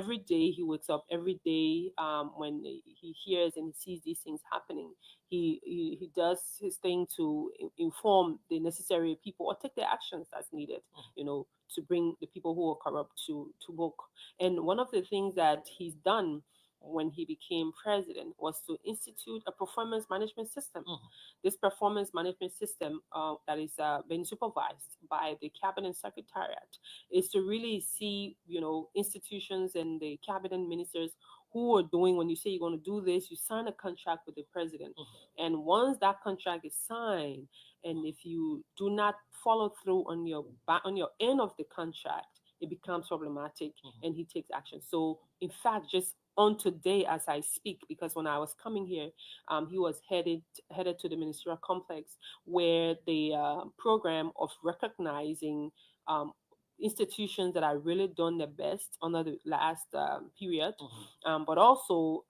every day he wakes up, every day when he hears and he sees these things happening, he does his thing to inform the necessary people or take the actions that's needed, to bring the people who are corrupt to book. And one of the things that he's done when he became president was to institute a performance management system. This performance management system that is being supervised by the cabinet secretariat is to really see, institutions and the cabinet ministers who are doing. When you say you're going to do this, you sign a contract with the president, and once that contract is signed, and if you do not follow through on your end of the contract, it becomes problematic, and he takes action. So in fact, just on today as I speak, because when I was coming here, he was headed to the ministerial complex where the program of recognizing institutions that are really done their best under the last period, but also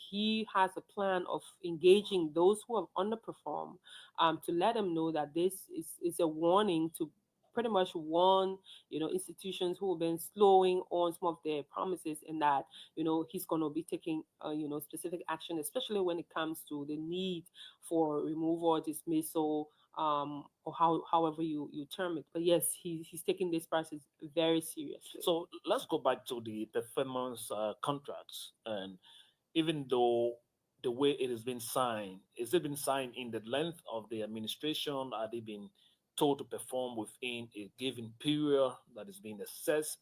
he has a plan of engaging those who have underperformed, to let them know that this is a warning to pretty much warn institutions who have been slowing on some of their promises, and that he's going to be taking specific action, especially when it comes to the need for removal or dismissal, or however you term it. But yes, he's taking this process very seriously. So let's go back to the performance contracts. And even though the way it has been signed, is it been signed in the length of the administration? Are they being told to perform within a given period that is being assessed?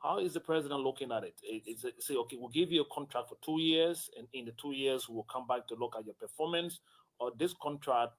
How is the president looking at it? Is it say, okay, we'll give you a contract for 2 years, and in the 2 years, we'll come back to look at your performance, or this contract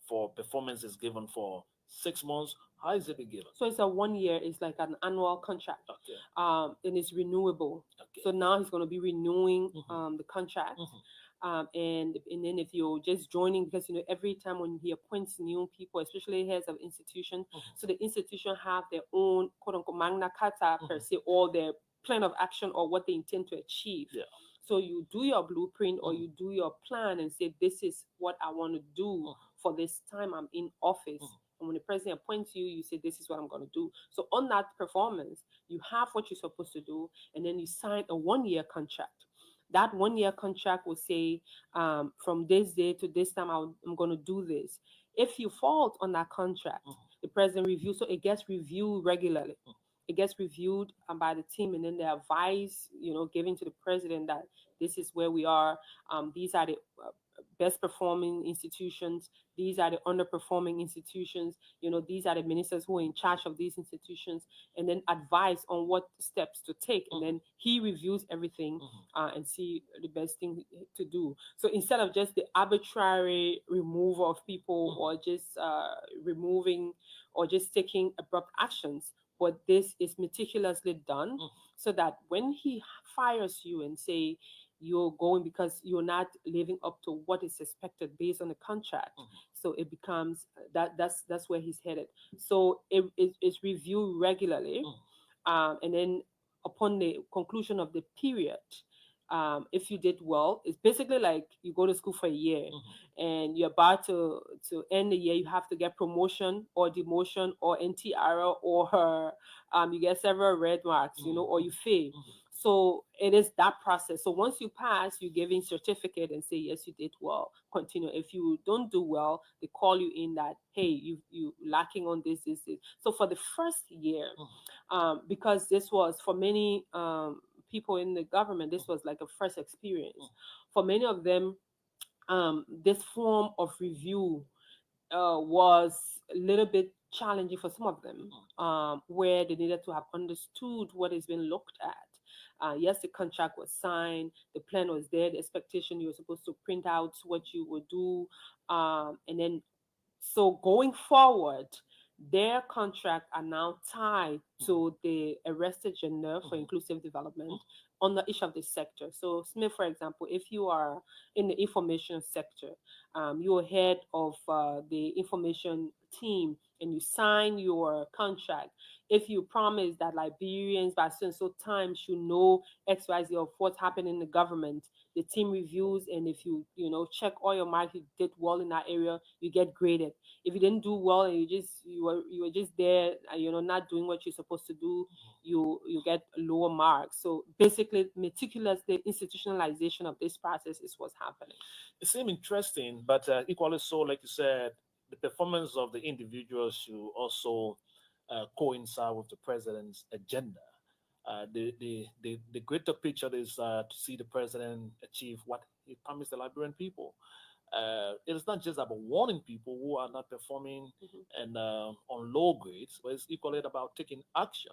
for performance is given for 6 months? How is it being given? So it's a 1 year. It's like an annual contract, Okay. and it's renewable. Okay. So now he's going to be renewing the contract. Mhm. And then if you're just joining, because every time when he appoints new people, especially heads of institution, so the institution have their own quote unquote magna carta per se, or their plan of action, or what they intend to achieve. Yeah. So you do your blueprint, or you do your plan and say, this is what I want to do for this time I'm in office. And when the president appoints you, you say, this is what I'm going to do. So on that performance, you have what you're supposed to do, and then you sign a 1 year contract. That 1 year contract will say, from this day to this time, I'm going to do this. If you fault on that contract, the president reviews, so it gets reviewed regularly. It gets reviewed by the team, and then the advice, given to the president that this is where we are. These are the best performing institutions. These are the underperforming institutions. These are the ministers who are in charge of these institutions, and then advise on what steps to take. And then he reviews everything and see the best thing to do. So instead of just the arbitrary removal of people, or just removing, or just taking abrupt actions, but this is meticulously done, so that when he fires you and say you're going because you're not living up to what is expected based on the contract, so it becomes that's where he's headed. So it's reviewed regularly, and then upon the conclusion of the period, if you did well, it's basically like you go to school for a year, and you're about to end the year. You have to get promotion or demotion or NTR, or you get several red marks, or you fail. So it is that process. So once you pass, you give in certificate and say, yes, you did well, continue. If you don't do well, they call you in that, hey, you lacking on this. So for the first year, because this was for many people in the government, this was like a first experience. For many of them, this form of review was a little bit challenging for some of them, where they needed to have understood what is being looked at. Yes, the contract was signed, the plan was there, the expectation, you were supposed to print out what you would do, and then so going forward, their contract are now tied to the arrested gender for inclusive development under each of the sector. So Smith, for example, if you are in the information sector, you're head of the information team and you sign your contract, if you promise that Liberians by so and so time should know XYZ of what's happening in the government, the team reviews, and if you check all your marks, you did well in that area, you get graded. If you didn't do well and you were just there, not doing what you're supposed to do, you get lower marks. So basically, meticulous the institutionalization of this process is what's happening. It seems interesting, but equally so, like you said, the performance of the individuals should also coincide with the president's agenda. The greater picture is to see the president achieve what he promised the Liberian people. It is not just about warning people who are not performing Mhm, and on low grades, but it's equally about taking action.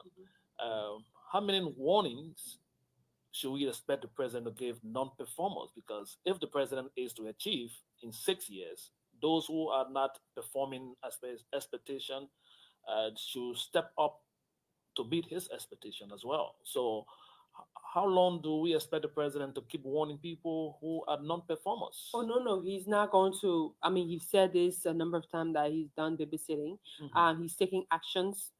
mhm. How many warnings should we expect the president to give non-performers? Because if the president is to achieve in 6 years, those who are not performing as per his expectation should step up to beat his expectation as well. So, how long do we expect the president to keep warning people who are Oh non-performers? no, no, he's not going to. I mean, he's said this a number of times that he's done babysitting. Mhm, He's taking actions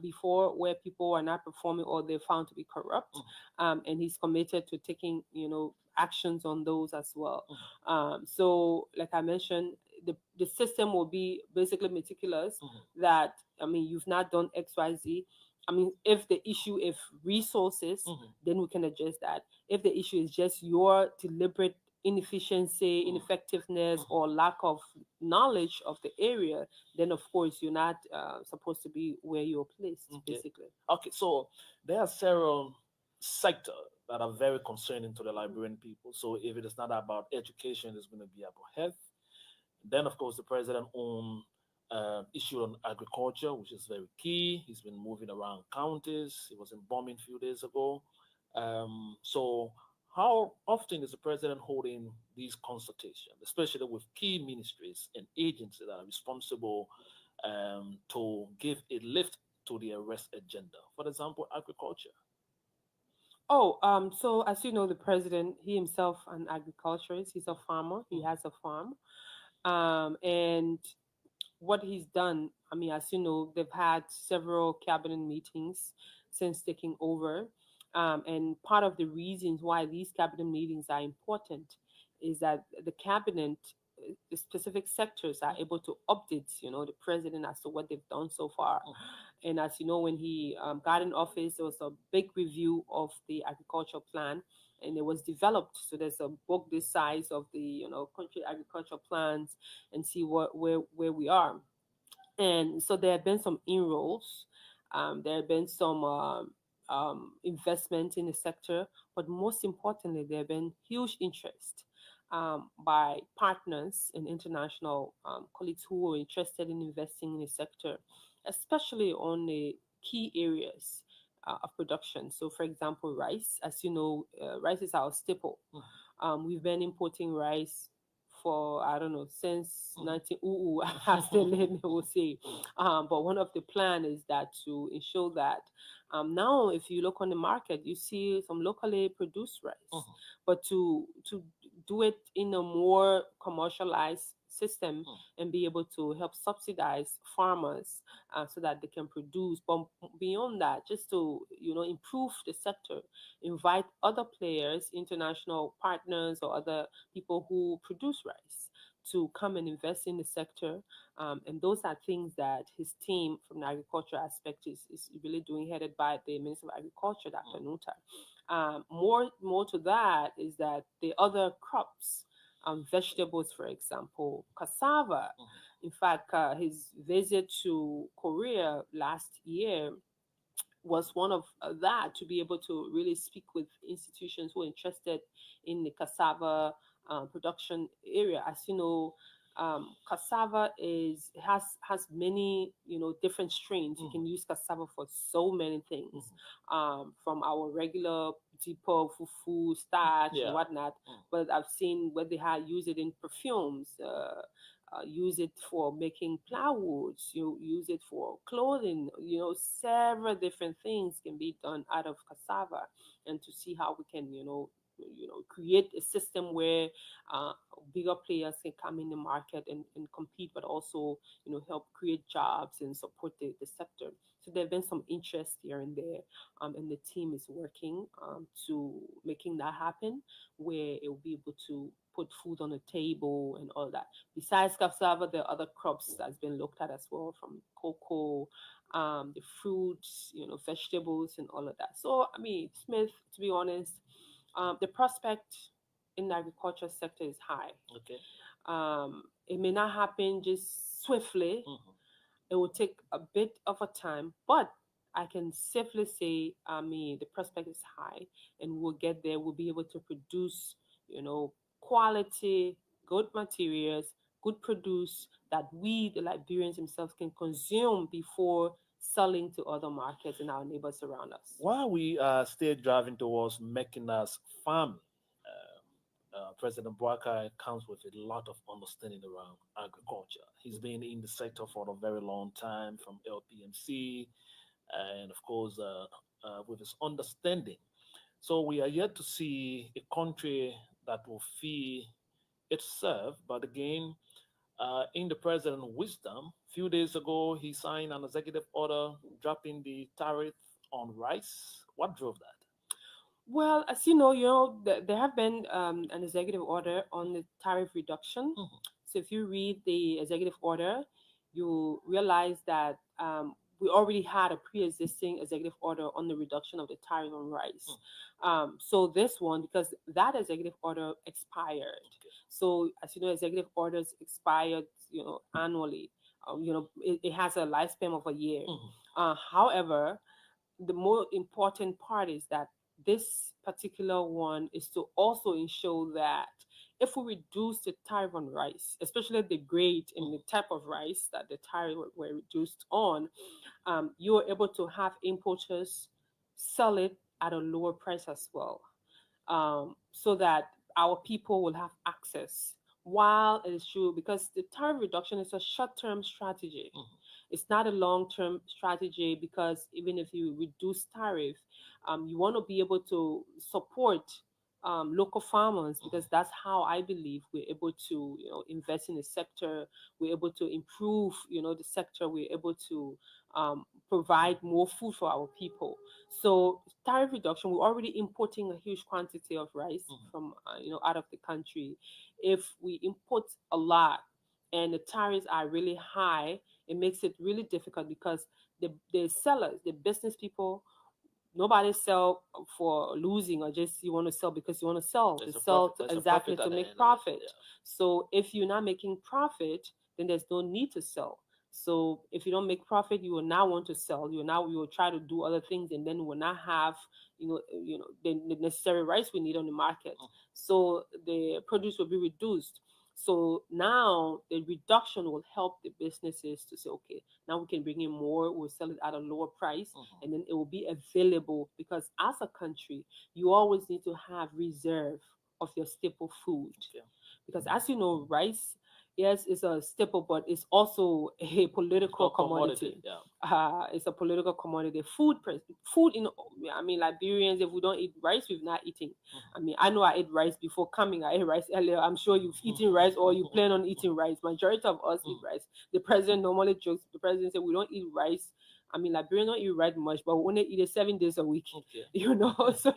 before where people are not performing or they're found to be corrupt, mhm, and he's committed to taking actions on those as well. mhm, So, like I mentioned, the system will be basically meticulous. mhm, That I mean, you've not done X, Y, Z. I mean, if resources, mhm, then we can adjust that. If the issue is just your deliberate inefficiency, mhm, ineffectiveness, mhm. or lack of knowledge of the area, then of course you're not supposed to be where you're placed, Okay. basically. Okay. So there are several sectors that are very concerning to the Mhm. Liberian people. So if it is not about education, it's going to be about health. Then, of course, the president owned issue on agriculture, which is very key. He's been moving around counties. He was in bombing a few days ago. So, how often is the president holding these consultations, especially with key ministries and agencies that are responsible to give a lift to the arrest agenda? For example, agriculture. Oh, so as you know, the president, he himself an agriculturist. He's a farmer. He Mhm, has a farm. And what he's done, I mean, as you know, they've had several cabinet meetings since taking over. And part of the reasons why these cabinet meetings are important is that the cabinet, the specific sectors are able to update, the president as to what they've done so far. mhm, And as you know, when he got in office, there was a big review of the agricultural plan, and it was developed. So there's a book this size of the country agricultural plans, and see where we are. And so there have been some inroads. There have been some investment in the sector, but most importantly, there have been huge interest by partners and international colleagues who are interested in investing in the sector, especially on the key areas of production. So, for example, rice. As you know, rice is our staple. mhm, We've been importing rice for I don't know since mhm, 19 as the lady will mhm, say. mhm, But one of the plan is that to ensure that now if you look on the market, you see some locally produced rice, mhm, but to do it in a more commercialized system mhm, and be able to help subsidize farmers so that they can produce. But beyond that, just to improve the sector, invite other players, international partners, or other people who produce rice to come and invest in the sector. And those are things that his team from the agriculture aspect is really doing, headed by the Minister of Agriculture, Dr. Nuta. More to that is that the other crops, vegetables, for example, cassava. mhm, In fact, his visit to Korea last year was one of that, to be able to really speak with institutions who are interested in the cassava production area. As you know, cassava has many different strains. You mhm, can use cassava for so many things, mhm. from our regular tipo, fufu, starch, and Yeah. whatnot. Mm. But I've seen where they have use it in perfumes. Use it for making plywoods, you use it for clothing, several different things can be done out of cassava, and to see how we can create a system where uh, bigger players can come in the market and compete, but also help create jobs and support the sector. So there have been some interest here and there, and the team is working to making that happen, where it will be able to put food on the table and all that. Besides cassava, there are other crops that's been looked at as well, from cocoa, the fruits, vegetables, and all of that. So, I mean, Smith, to be honest, the prospect in the agriculture sector is high. Okay. It may not happen just swiftly. Mhm. It will take a bit of a time, but I can safely say, I mean, the prospect is high, and we'll get there. We'll be able to produce, quality, good materials, good produce that we, the Liberians themselves, can consume before selling to other markets and our neighbors around us. While we are still driving towards making us farming, President Boakai comes with a lot of understanding around agriculture. He's been in the sector for a very long time, from LPMC, and of course, with his understanding. So we are yet to see a country that will feed itself. But again, in the president's wisdom, a few days ago, he signed an executive order dropping the tariff on rice. What drove that? Well, as there have been an executive order on the tariff reduction. Mhm. So if you read the executive order, you realize that we already had a pre-existing executive order on the reduction of the tariff on rice. Mhm. So this one, because that executive order expired. Okay. So as you know, executive orders expired, annually. It has a lifespan of a year. Mhm. However, the more important part is that this particular one is to also ensure that if we reduce the tariff on rice, especially the grade and the Mhm. type of rice that the tariff were reduced on, you are able to have importers sell it at a lower price as well, so that our people will have access. While it is true, because the tariff reduction is a short term strategy, Mhm. it's not a long term strategy, because even if you reduce tariff, you want to be able to support local farmers, because Mhm. that's how I believe we're able to invest in the sector. We're able to improve the sector. We're able to provide more food for our people. So tariff reduction, we're already importing a huge quantity of rice Mhm. from out of the country. If we import a lot and the tariffs are really high, it makes it really difficult, because the sellers, the business people, nobody sell for losing, or just you want to sell because you want to sell. They There's a sell profit. to, There's a exactly, profit to at the make end of it. profit. Yeah. So if you're not making profit, then there's no need to sell. So if you don't make profit, you will now want to sell. You will try to do other things, and then will not have the necessary rice we need on the market. Mhm. So the produce will be reduced. So now the reduction will help the businesses to say, okay, now we can bring in more, we'll sell it at a lower price, Mhm. and then it will be available, because as a country, you always need to have reserve of your staple food, Okay. because as you know, rice, yes, is a staple, but it's also a political Commodity. commodity. Yeah. It's a political commodity. Food in, I mean, Liberians, if we don't eat rice, we've not eating. I mean, I know I ate rice before coming. I ate rice earlier. I'm sure you've eaten rice, or you plan on eating rice. Majority of us eat Mhm. rice. The president normally jokes. The president said we don't eat rice. I mean, Liberians don't eat rice much, but we only eat it 7 days a week. Okay. So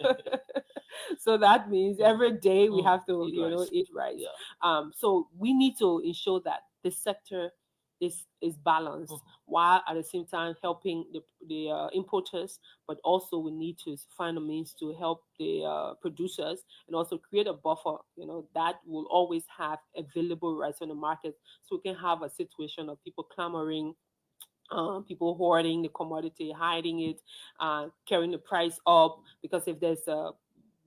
so that means every day we Mhm. have to Eat rice. eat rice. Yeah. So we need to ensure that the sector is balanced, Mhm. while at the same time helping the importers, but also we need to find a means to help the producers, and also create a buffer, that will always have available rice on the market, so we can have a situation of people clamoring, people hoarding the commodity, hiding it, carrying the price up. Because if there's a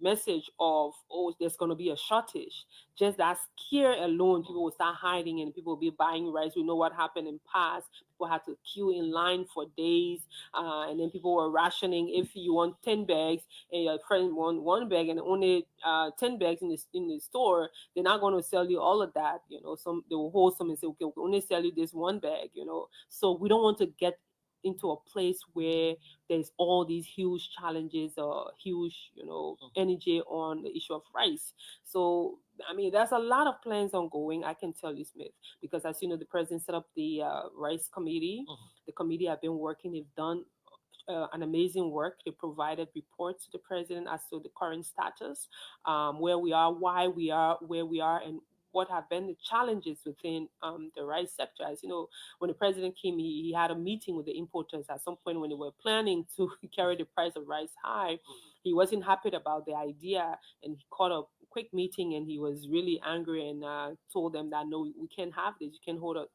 message of, oh, there's going to be a shortage, just that scare alone, people will start hiding, and people will be buying rice. We know what happened in past. People had to queue in line for days, and then people were rationing. If you want 10 bags and your friend want one bag, and only 10 bags in the store, they're not going to sell you all of that. Some, they will hold some and say, okay, we can only sell you this one bag. So we don't want to get into a place where there's all these huge challenges or huge, energy on the issue of rice. So I mean, there's a lot of plans ongoing, I can tell you, Smith, because as you know, the president set up the rice committee. Mhm. The committee have been working. They've done an amazing work. They provided reports to the president as to the current status, where we are, why we are where we are, and what have been the challenges within the rice sector. As you know, when the president came, he had a meeting with the importers at some point when they were planning to carry the price of rice high. He wasn't happy about the idea, and he called a quick meeting, and he was really angry and told them that no, we can't have this. You can hold a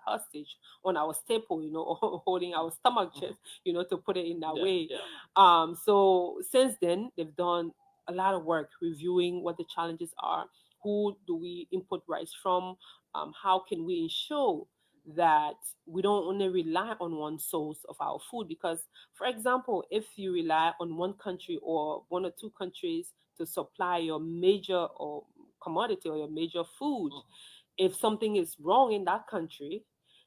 hostage on our staple, or holding our stomach Mhm. chest, to put it in that Yeah, way. yeah. So since then, they've done a lot of work reviewing what the challenges are. Who do we import rice from? How can we ensure that we don't only rely on one source of our food? Because, for example, if you rely on one country or one or two countries to supply your major or commodity or your major food, Mhm. if something is wrong in that country,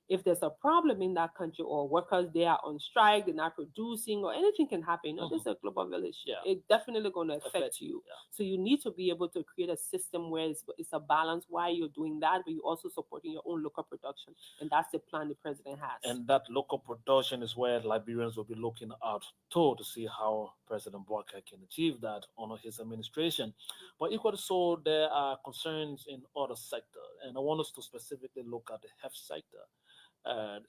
if there's a problem in that country, or workers they are on strike, they're not producing, or anything can happen. This Mhm. is a global village. Yeah, It's definitely going to affect affect you. you. Yeah. So you need to be able to create a system where it's a balance while you're doing that, but you're also supporting your own local production. And that's the plan the president has. And that local production is where Liberians will be looking out to see how President Walker can achieve that under his administration. But equally so, there are concerns in other sectors, and I want us to specifically look at the health sector.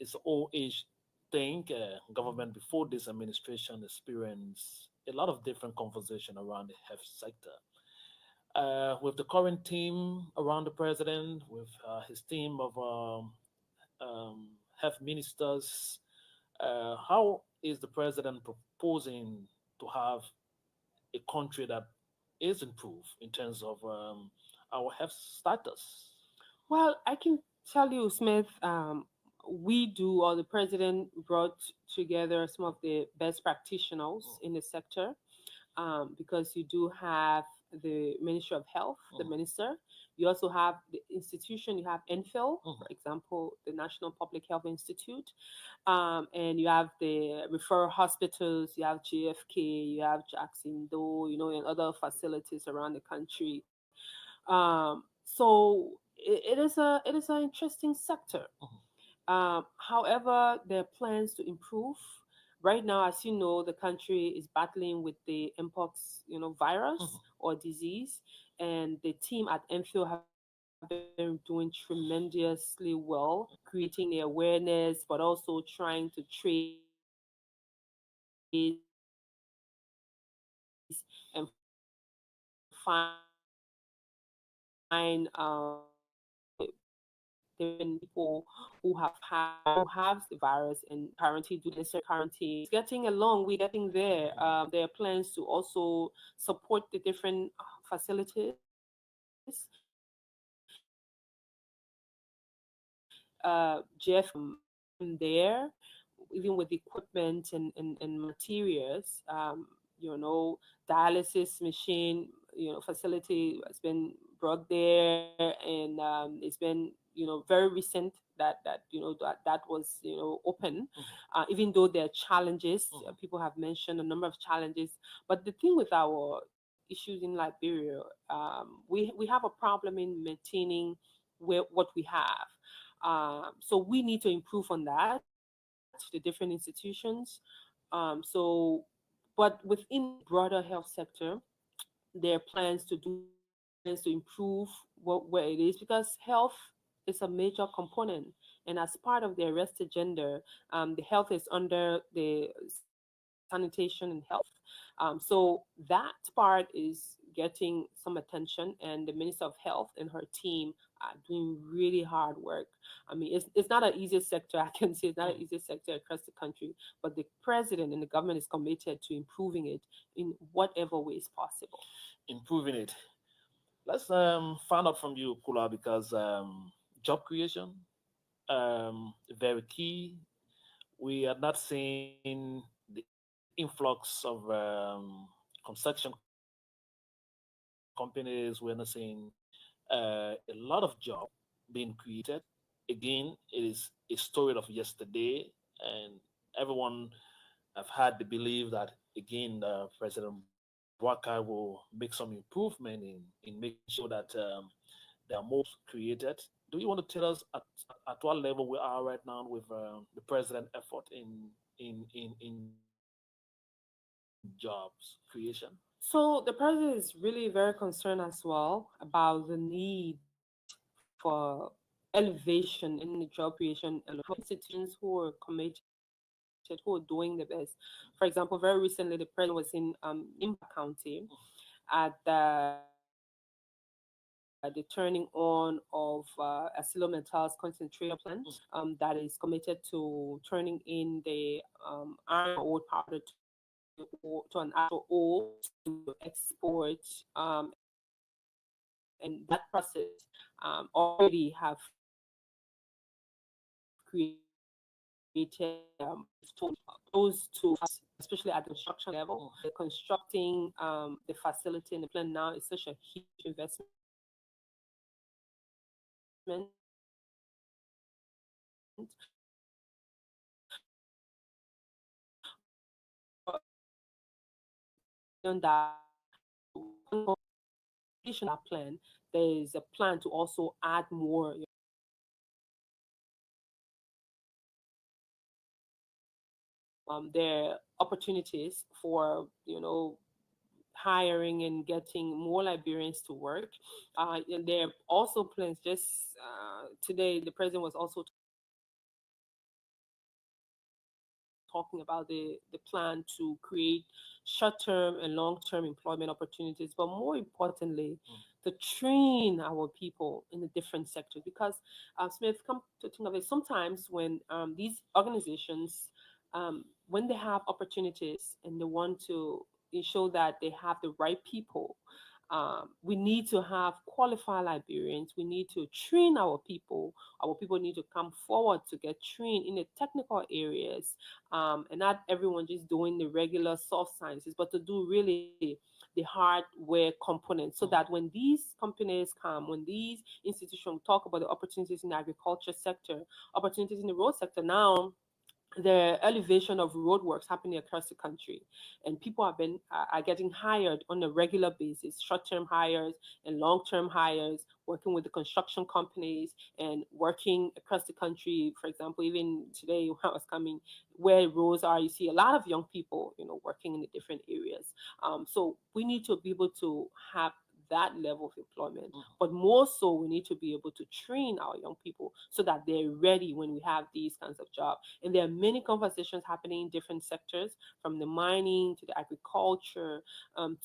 It's an old age thing. Government before this administration experienced a lot of different conversation around the health sector. With the current team around the president, with his team of health ministers, how is the president proposing to have a country that is improved in terms of our health status? Well, I can tell you, Smith, we do, or the president brought together some of the best practitioners in the sector, because you do have the Ministry of Health, the Mhm. minister. You also have the institution, you have NPHIL, Mhm. for example, the National Public Health Institute, and you have the referral hospitals, you have JFK, you have Jackson Doe, and other facilities around the country. So it is an interesting sector. Mhm. However, there are plans to improve. Right now, as you know, the country is battling with the mpox, virus Mhm. or disease, and the team at MPhil have been doing tremendously well, creating the awareness, but also trying to trace and find different people who have the virus and apparently do the necessary quarantine. So it's getting along. We're getting there. There are plans to also support the different facilities. Jeff there, even with equipment and materials. Dialysis machine, facility has been brought there, and it's been, very recent that was, open. Mhm. Even though there are challenges, Mhm. people have mentioned a number of challenges, but the thing with our issues in Liberia, we have a problem in maintaining what we have. So we need to improve on that, the different institutions. So, but within the broader health sector, there are plans to do more, plans to improve where it is, because health is a major component. And as part of the arrest agenda, the health is under the sanitation and health. So that part is getting some attention, and the Minister of Health and her team are doing really hard work. I mean, it's not an easy sector. I can say it's not an Mhm. easy sector across the country, but the president and the government is committed to improving it in whatever way is possible. Improving it. Let's find out from you, Kula, because job creation very key. We are not seeing the influx of construction companies. We're not seeing a lot of job being created. Again, it is a story of yesterday, and everyone have had the belief that again President Bwaka will make some improvement in making sure that there are more created. Do you want to tell us at what level we are right now with the president effort in jobs creation? So the president is really very concerned as well about the need for elevation in the job creation and institutions who are committed, who are doing the best. For example, very recently the president was in Imba County at the turning on of ArcelorMittal's concentrator plant that is committed to turning in the iron ore powder to an actual ore to export. And that process already have created those two especially at the construction level. The constructing the facility and the plant now is such a huge investment. Beyond that, completion of that plan, there is a plan to also add more, there are opportunities for, hiring and getting more Liberians to work. And there are also plans. Just today, the president was also talking about the plan to create short-term and long-term employment opportunities, but more importantly, to train our people in the different sectors. Because Smith, come to think of it, sometimes when these organizations when they have opportunities and they want to ensure that they have the right people, we need to have qualified Liberians. We need to train our people. Our people need to come forward to get trained in the technical areas, and not everyone just doing the regular soft sciences, but to do really the hardware components, so that when these companies come, when these institutions talk about the opportunities in the agriculture sector, opportunities in the road sector now, the elevation of roadworks happening across the country, and people are getting hired on a regular basis, short-term hires and long-term hires, working with the construction companies and working across the country. For example, even today when I was coming, where roads are, you see a lot of young people, working in the different areas. So we need to be able to have that level of employment, but more so we need to be able to train our young people so that they're ready when we have these kinds of jobs. And there are many conversations happening in different sectors, from the mining to the agriculture,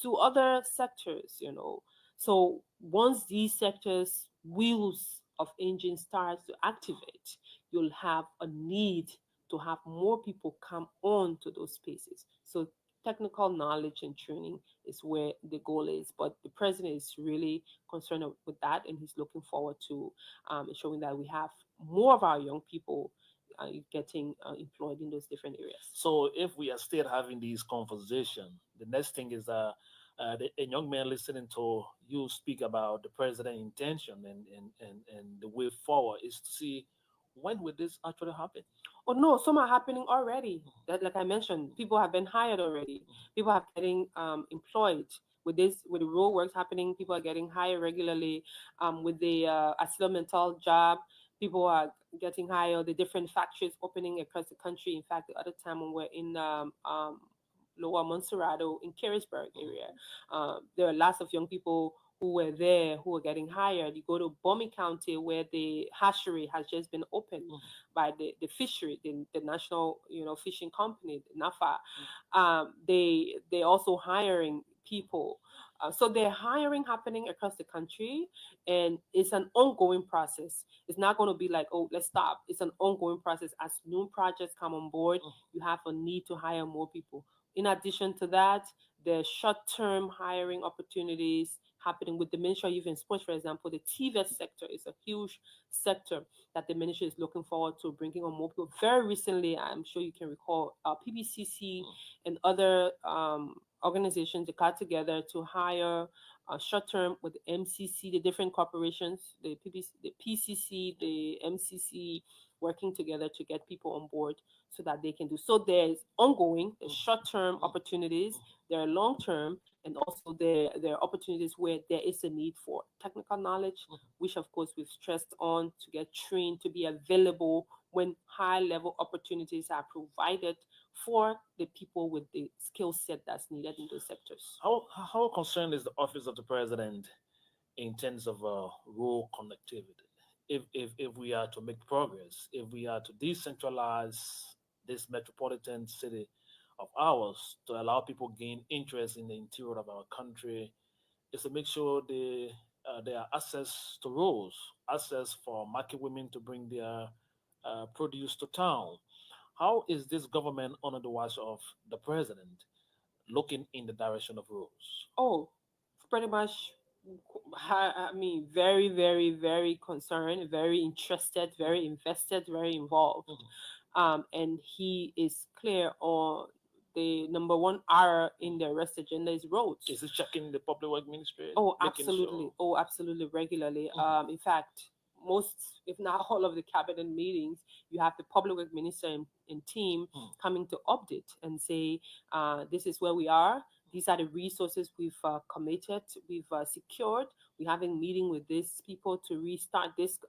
to other sectors. So once these sectors wheels of engine starts to activate, you'll have a need to have more people come on to those spaces. So technical knowledge and training is where the goal is. But the president is really concerned with that, and he's looking forward to ensuring that we have more of our young people getting employed in those different areas. So if we are still having these conversations, the next thing is a young man listening to you speak about the president's intention and the way forward is to see when will this actually happen. Oh no, some are happening already. That, like I mentioned, people have been hired already. People have getting employed with the road works happening. People are getting hired regularly. With the ArcelorMittal job, people are getting hired. The different factories opening across the country. In fact, the other time when we're in Lower Monserrado in Carisburg area, there are lots of young people who were there who were getting hired. You go to Bomi County where the hatchery has just been opened by the fishery, the national fishing company, NAFA. They also hiring people. So they're hiring happening across the country, and it's an ongoing process. It's not going to be like, oh, let's stop. It's an ongoing process. As new projects come on board, you have a need to hire more people. In addition to that, the short-term hiring opportunities happening with the Ministry of Youth and Sports, for example. The TVET sector is a huge sector that the ministry is looking forward to bringing on more people. Very recently, I'm sure you can recall, PBCC and other organizations that got together to hire short-term with the MCC, the different corporations, the PCC, the MCC, working together to get people on board so that they can do. So there's ongoing, there's short-term opportunities, there are long-term, and also there are opportunities where there is a need for technical knowledge, which of course we've stressed on to get trained to be available when high-level opportunities are provided for the people with the skill set that's needed in those sectors. How concerned is the office of the president in terms of rural connectivity? If we are to make progress, if we are to decentralize this metropolitan city of ours to allow people gain interest in the interior of our country, is to make sure there are access to roads, access for market women to bring their produce to town. How is this government under the watch of the president looking in the direction of roads? Oh, pretty much. I mean, very, very, very concerned, very interested, very invested, very involved. Mhm. And he is clear on the number one R in the rest agenda is roads. Is it checking the public work ministry, Oh, making absolutely. sure? Oh, absolutely. Regularly. Mhm. In fact, most, if not all of the cabinet meetings, you have the public work minister and team Mhm. coming to update and say, this is where we are. These are the resources we've committed, we've secured. We're having meeting with these people to restart this,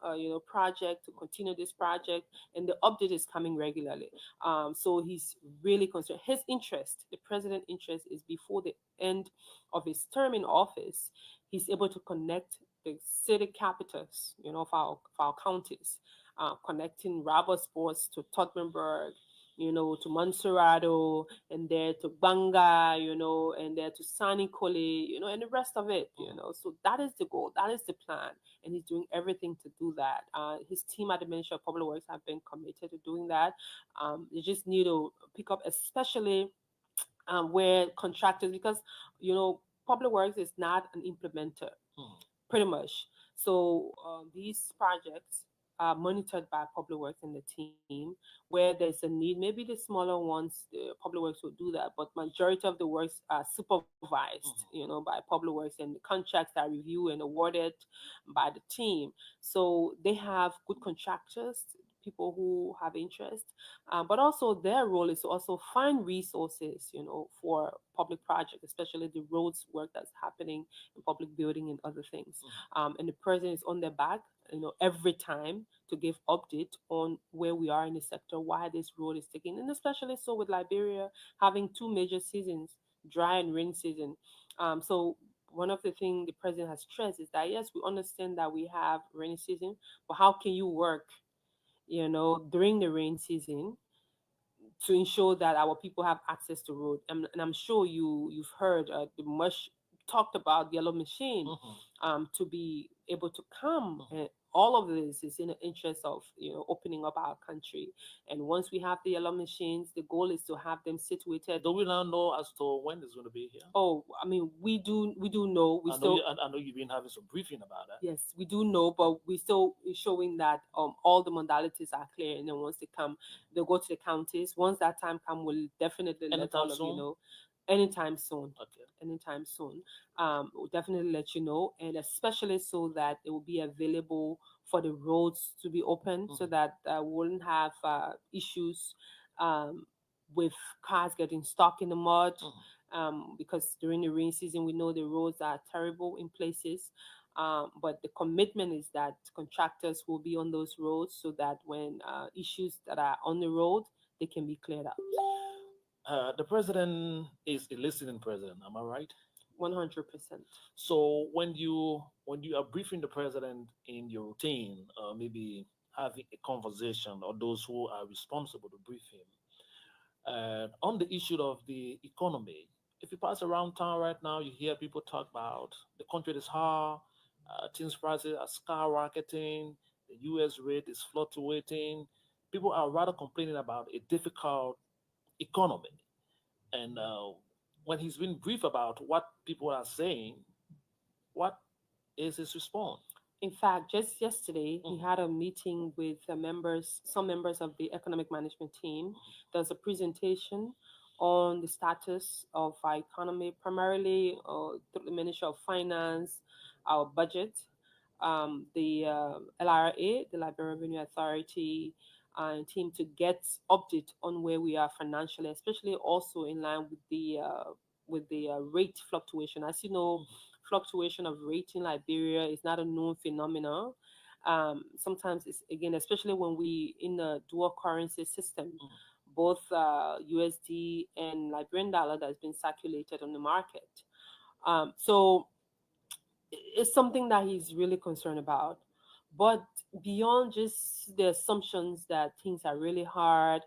project, to continue this project, and the update is coming regularly. So he's really concerned. His interest, the president' interest, is before the end of his term in office, he's able to connect the city capitals, of our counties, connecting rubber sports to Tottenberg, to Monserrado, and there to Banga, and there to Sani Kole, and the rest of it. So that is the goal, that is the plan, and he's doing everything to do that. His team at the Ministry of Public Works have been committed to doing that. They just need to pick up, especially where contractors, because public works is not an implementer, Mhm. pretty much. So these projects are monitored by public works and the team. Where there's a need, maybe the smaller ones, the public works will do that, but majority of the works are supervised, by public works, and the contracts are reviewed and awarded by the team. So they have good contractors, people who have interest, but also their role is to also find resources, for public projects, especially the roads work that's happening in public building and other things. And the president is on their back, every time to give update on where we are in the sector, why this road is taking, and especially so with Liberia having two major seasons, dry and rain season. So one of the things the president has stressed is that yes, we understand that we have rainy season, but how can you work, during the rain season to ensure that our people have access to road. And I'm sure you've heard the much talked about yellow machine, Mhm. to be able to come. Mhm. And all of this is in the interest of opening up our country. And once we have the yellow machines, the goal is to have them situated. Do we now know as to when it's going to be here? Oh, I mean, we do know. We I know you. still, I know you've been having some briefing about that. yes, we do know, but we still showing that all the modalities are clear, and then once they come, they'll go to the counties. Once that time come, we'll definitely let Anytime all of you soon. know. Anytime soon. Okay. Anytime soon. We'll definitely let you know, and especially so that it will be available for the roads to be open, so Mhm. that we wouldn't have issues um, with cars getting stuck in the mud. Mhm. Because during the rain season, we know the roads are terrible in places. But the commitment is that contractors will be on those roads so that when issues that are on the road, they can be cleared up. The president is a listening president. Am I right? 100%. So when you are briefing the president in your routine, maybe having a conversation, or those who are responsible to brief him, on the issue of the economy, if you pass around town right now, you hear people talk about the country is hard, things prices are skyrocketing, the U.S. rate is fluctuating. People are rather complaining about a difficult economy. And when he's been brief about what people are saying, what is his response? In fact, just yesterday, he Mhm. had a meeting with some members of the economic management team. There's a presentation on the status of our economy, primarily through the Ministry of Finance, our budget, the LRA, the Liberia Revenue Authority, team to get update on where we are financially, especially also in line with the rate fluctuation. As you know, fluctuation of rate in Liberia is not a known phenomenon. Sometimes it's, again, especially when we in a dual currency system, both USD and Liberian dollar that's been circulated on the market. So it's something that he's really concerned about. But beyond just the assumptions that things are really hard,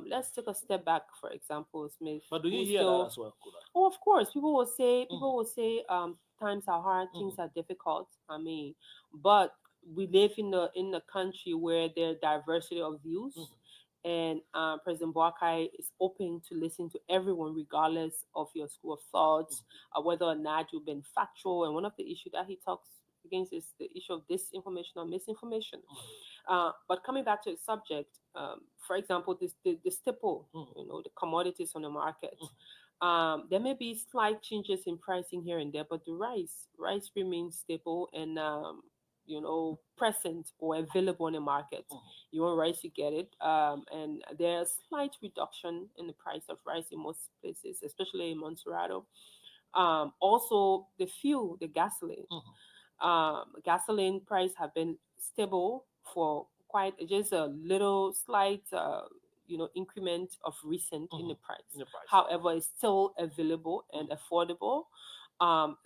let's take a step back. For example, Smith, But do you who hear that still, as well, Kula? oh, of course, Mhm, times are hard, things mhm, are difficult. I mean, but we live in a country where there are diversity of views, mhm, and President Boakai is open to listen to everyone, regardless of your school of thoughts, whether or not you've been factual. And one of the issues that he talks against is the issue of disinformation or misinformation. But coming back to the subject, for example, the staple, mhm, the commodities on the market. mhm, There may be slight changes in pricing here and there, but the rice remains stable and present or available in the market. mhm, You want rice, you get it. And there's slight reduction in the price of rice in most places, especially in Montserrat. Also, the fuel, the gasoline. mhm, Gasoline price have been stable for quite just a little slight increment of recent in the mhm. price. In the price, yeah. However, it's still available and Mhm, affordable.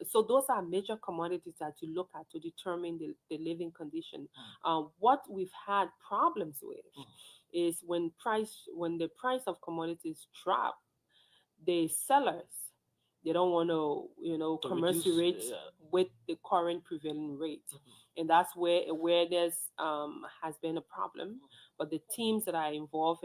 So those are major commodities that you look at to determine the living condition. mhm, What we've had problems with mhm. is when the price of commodities drop, the sellers, they don't want to To reduce, commensurate yeah. with the current prevailing rate, Mhm, and that's where awareness has been a problem. But the teams that are involved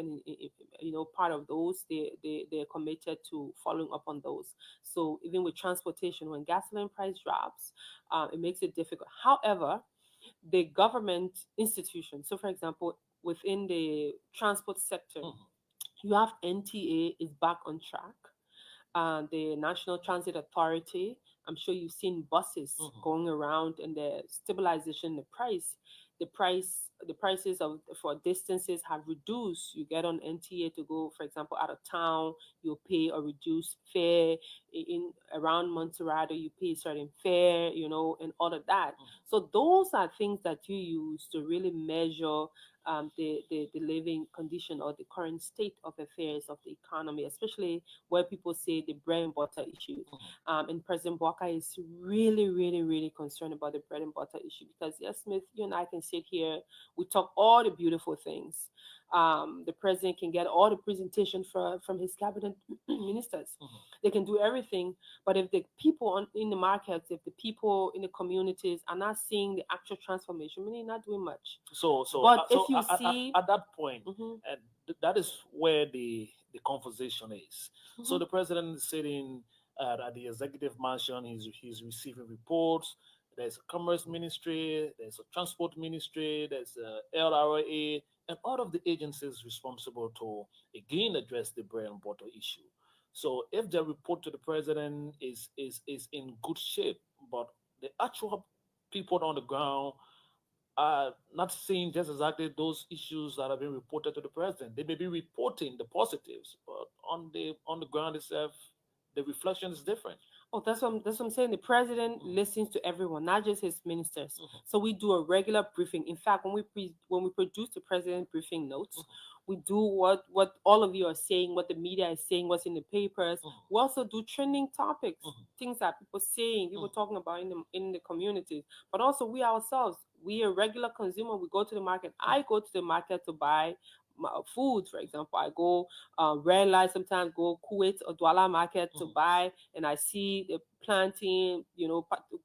part of those, they're committed to following up on those. So even with transportation, when gasoline price drops, it makes it difficult. However, the government institutions, so for example, within the transport sector, mhm, you have NTA is back on track, the National Transit Authority. I'm sure you've seen buses mhm, going around, and the stabilization, the prices of for distances have reduced. You get on NTA to go, for example, out of town, you pay a reduced fare. In around Montserrat, you pay a certain fare, and all of that. mhm. So those are things that you use to really measure the living condition or the current state of affairs of the economy, especially where people say the bread and butter issues. Mhm. And President Walker is really, really, really concerned about the bread and butter issue because, yes, Smith, you and I can sit here, we talk all the beautiful things. The president can get all the presentation from his cabinet ministers. Mhm. They can do everything, but if the people in the markets, if the people in the communities are not seeing the actual transformation, meaning not doing much. But if you see, At that point, mhm, that is where the conversation is. So mhm, the president is sitting at the executive mansion. He's receiving reports. There's a commerce ministry. There's a transport ministry. There's a LRA, and all of the agencies responsible to again address the bread and butter issue. So if the report to the president is in good shape, but the actual people on the ground not seeing just exactly those issues that have been reported to the president. They may be reporting the positives, but on the ground itself, the reflection is different. oh, that's what I'm saying. The president Mhm, listens to everyone, not just his ministers. mhm, So we do a regular briefing. In fact, when we produce the president briefing notes, mhm, we do what all of you are saying, what the media is saying, what's in the papers. mhm, We also do trending topics, mhm, things that people saying, people mhm, talking about in the communities. But also we ourselves, we a regular consumer. We go to the market. mhm, I go to the market to buy food, for example. I go red light sometimes, go Kuwait or Douala market to mhm, buy, and I see the planting,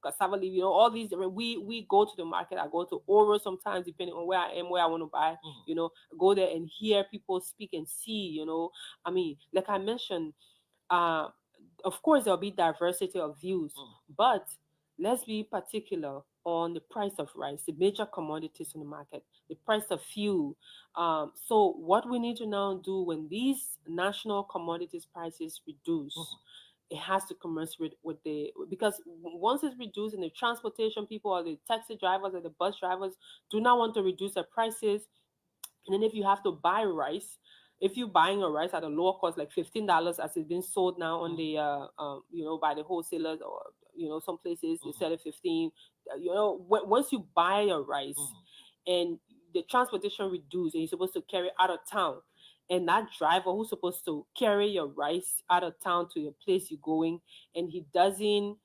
cassava leaf, all these different. We go to the market. I go to Oro sometimes, depending on where I am, where I want to buy. mhm, Go there and hear people speak and see. I mean, like I mentioned, uh, of course there'll be diversity of views, mhm, but let's be particular on the price of rice, the major commodities on the market, the price of fuel. So what we need to now do when these national commodities prices reduce, mhm, it has to commensurate with the because once it's reduced and the transportation people or the taxi drivers or the bus drivers do not want to reduce their prices, And then if you have to buy rice, if you're buying a rice at a lower cost, like $15 as it's been sold now on the by the wholesalers, or some places they sell it 15. Once you buy a rice and the transportation reduced and you're supposed to carry out of town, and that driver who's supposed to carry your rice out of town to your place you're going, and he doesn't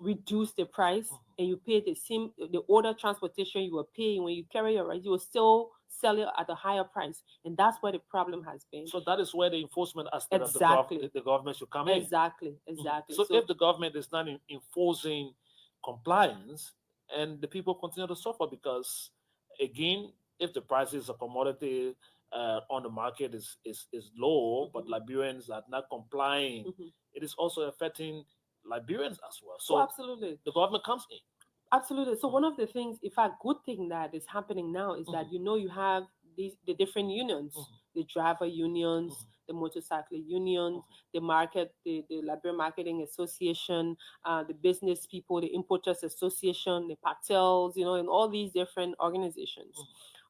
reduce the price, and you pay the order transportation you were paying when you carry your rice, you will still sell it at a higher price. And that's where the problem has been. So that is where the enforcement aspect of Exactly. the government should come in. Exactly. Exactly. So if the government is not enforcing compliance, and the people continue to suffer because, again, if the prices of commodity on the market is low, but Liberians are not complying, it is also affecting Liberians as well. Oh, So absolutely. the government comes in. Absolutely. So one of the things, if a good thing that is happening now is that you have the different unions, the driver unions, the motorcycle unions, the Liberia Marketing Association, the business people, the importers association, the cartels, and all these different organizations.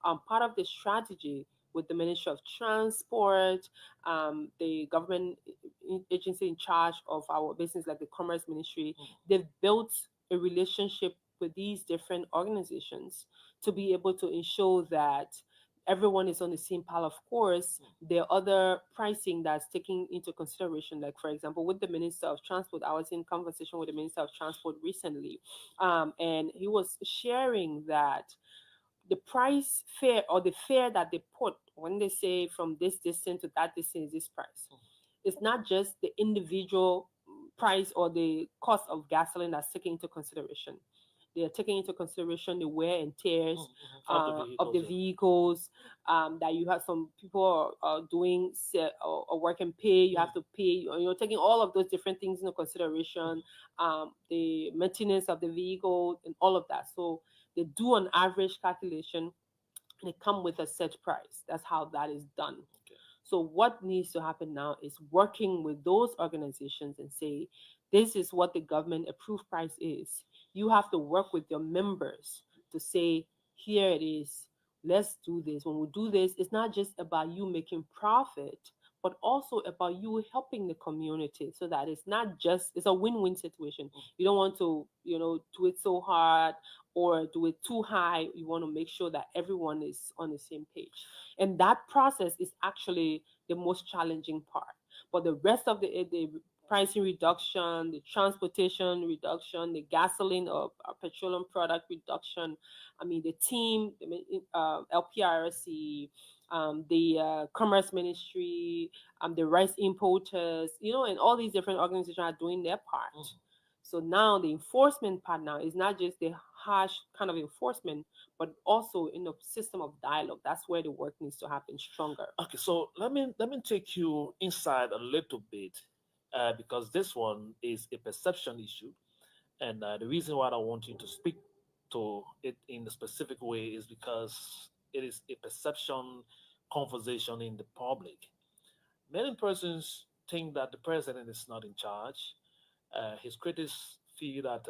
Part of the strategy with the Ministry of Transport, the government agency in charge of our business, like the Commerce Ministry, they've built a relationship with these different organizations to be able to ensure that everyone is on the same pile. Of course, there are other pricing that's taken into consideration. Like, for example, with the Minister of Transport, I was in conversation with the Minister of Transport recently, and he was sharing that the price fare, or the fare that they put when they say from this distance to that distance is this price. It's not just the individual price or the cost of gasoline that's taken into consideration. They are taking into consideration the wear and tears of the vehicles. That you have some people are doing or work and pay. You have to pay. Taking all of those different things into consideration. The maintenance of the vehicle and all of that. So they do an average calculation. They come with a set price. That's how that is done. So what needs to happen now is working with those organizations and say, this is what the government approved price is. You have to work with your members to say, here it is. Let's do this. When we do this, it's not just about you making profit, but also about you helping the community, so that it's not just, it's a win-win situation. You don't want to, do it so hard or do it too high. You want to make sure that everyone is on the same page. And that process is actually the most challenging part. But the rest of the pricing reduction, the transportation reduction, the gasoline or petroleum product reduction, I mean, the team, LPRC, the Commerce Ministry, the rice importers, and all these different organizations are doing their part. So now the enforcement part now is not just the harsh kind of enforcement, but also in a system of dialogue. That's where the work needs to happen stronger. Okay, so let me take you inside a little bit, because this one is a perception issue, and the reason why I want you to speak to it in a specific way is because it is a perception conversation in the public. Many persons think that the president is not in charge. His critics feel that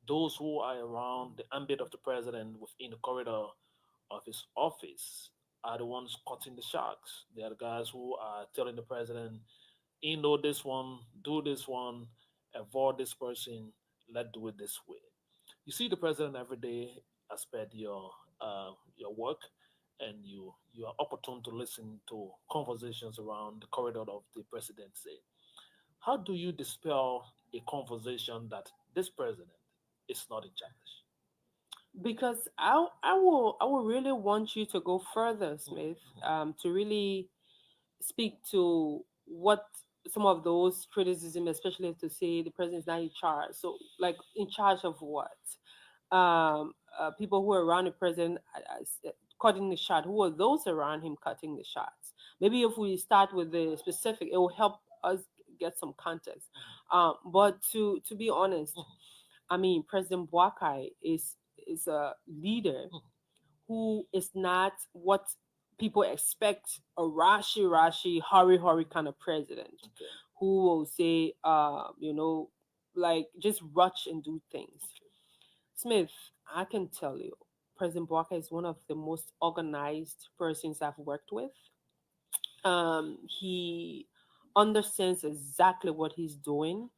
those who are around the ambit of the president within the corridor of his office are the ones cutting the sharks. They are the guys who are telling the president, know this one, do this one, avoid this person, let's do it this way. You see the president every day as per your work, and you are opportune to listen to conversations around the corridor of the presidency. How do you dispel a conversation that this president is not in charge? Because I will really want you to go further, Smith, to really speak to what some of those criticism, especially to say the president is not in charge. So, like, in charge of what? People who are around the president cutting the shot. Who are those around him cutting the shots? Maybe if we start with the specific, it will help us get some context. But to be honest, I mean, President Boakai is a leader who is not what people expect, a rashi hurry kind of president, Okay. who will say like, just rush and do things. Smith, I can tell you, President Barker is one of the most organized persons I've worked with. He understands exactly what he's doing.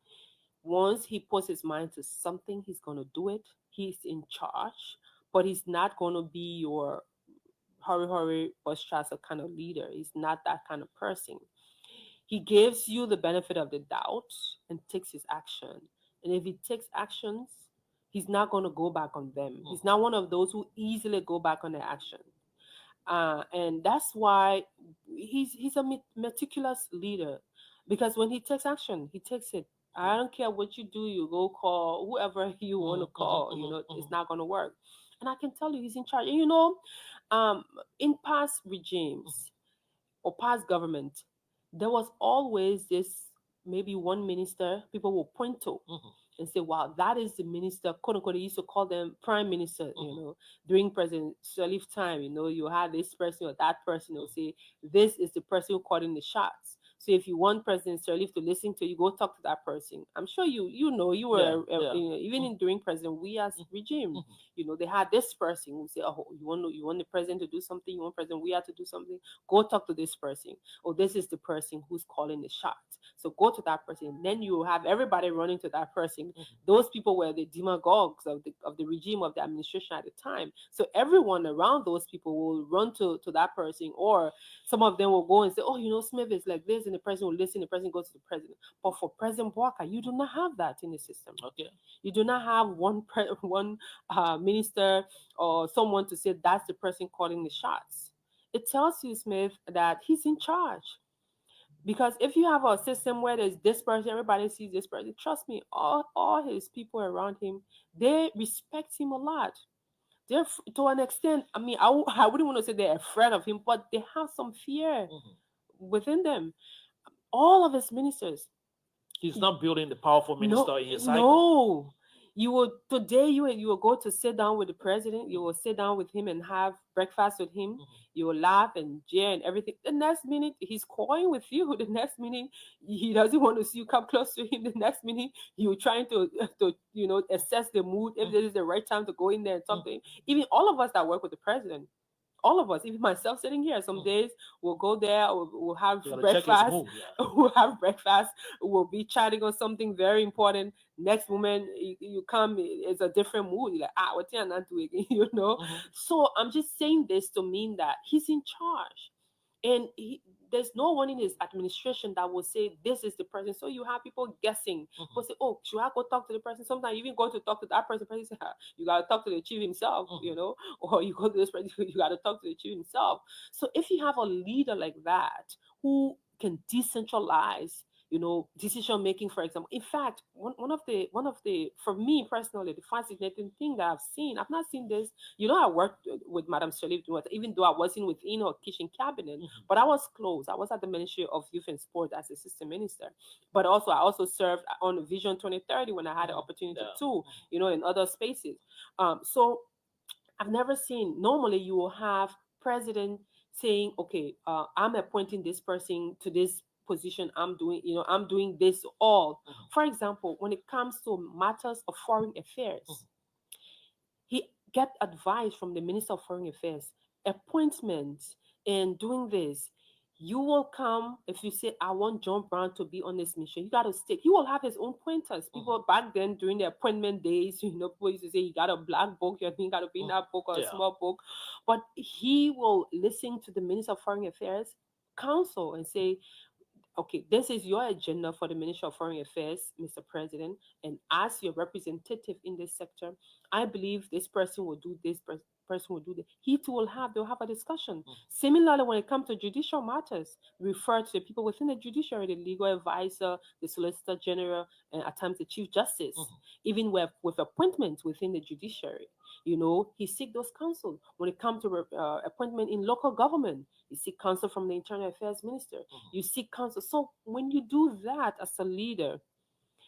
Once he puts his mind to something, he's going to do it. He's in charge, but he's not going to be your hurry bus chaser kind of leader. He's not that kind of person. He gives you the benefit of the doubt and takes his action. And if he takes actions, he's not going to go back on them. He's not one of those who easily go back on their action. And that's why he's a meticulous leader, because when he takes action, he takes it. I don't care what you do. You go call whoever you want to call. It's not going to work. And I can tell you, he's in charge. And um, in past regimes or past government, there was always this, maybe one minister people will point to and say, wow, that is the minister, quote unquote. They used to call them prime minister, during President Sirleaf time. You had this person or that person who say, this is the person who calling the shots. So if you want President Sirleaf to listen to you, go talk to that person. I'm sure you Yeah, were, yeah. even in during President we as regime, they had this person who say, oh, you want the president to do something, you want President we to do something, go talk to this person. Or this is the person who's calling the shots. So go to that person. Then you have everybody running to that person. Those people were the demagogues of the regime, of the administration at the time. So everyone around those people will run to that person, or some of them will go and say, oh, Smith is like this, and the president will listen, the president goes to the president. But for President Walker, you do not have that in the system. Okay. You do not have one minister or someone to say that's the person calling the shots. It tells you, Smith, that he's in charge. Because if you have a system where there's this person, everybody sees this person, trust me, all his people around him, they respect him a lot. To an extent, I mean, I wouldn't want to say they're afraid of him, but they have some fear within them. All of his ministers, He's not building the powerful no, minister in his cycle. no. You will today. You will go to sit down with the president. You will sit down with him and have breakfast with him. You will laugh and jeer and everything. The next minute he's calling with you. The next minute he doesn't want to see you come close to him. The next minute you're trying to assess the mood, if this is the right time to go in there and talk to him. Even all of us that work with the president, all of us, even myself sitting here, some days we'll go there, we'll have You gotta check his breakfast, mood. Yeah. we'll have breakfast, we'll be chatting on something very important. Next moment you come, it's a different mood. You're like, what you not doing? So I'm just saying this to mean that he's in charge. And there's no one in his administration that will say this is the person. So you have people guessing. People say, oh, should I go talk to the person? Sometimes you even go to talk to that person. Person say, you got to talk to the chief himself, or you go to this person, you got to talk to the chief himself. So if you have a leader like that who can decentralize, decision making, for example. In fact, one of the for me personally, the fascinating thing that I've not seen this. I worked with Madame Sirleaf, even though I wasn't within her kitchen cabinet, but I was close. I was at the Ministry of Youth and Sport as assistant minister, but also I also served on Vision 2030 when I had the opportunity Yeah. to, in other spaces. So I've never seen. Normally, you will have president saying, "Okay, I'm appointing this person to this position. I'm doing this all." For example, when it comes to matters of foreign affairs, he get advice from the Minister of Foreign Affairs, appointments, and doing this. You will come if you say, I want John Brown to be on this mission. You got to stick. He will have his own pointers. People back then during the appointment days, people used to say, you got a black book, you got to be in that book or a Yeah. small book. But he will listen to the Minister of Foreign Affairs counsel and say, okay, this is your agenda for the Ministry of Foreign Affairs, Mr. President, and as your representative in this sector, I believe this person will do this, person will do that. They'll have a discussion. Similarly, when it comes to judicial matters, refer to the people within the judiciary, the legal advisor, the solicitor general, and at times the chief justice, even with appointments within the judiciary. He seek those counsel. When it comes to appointment in local government, you seek counsel from the Internal Affairs Minister. You seek counsel. So when you do that as a leader,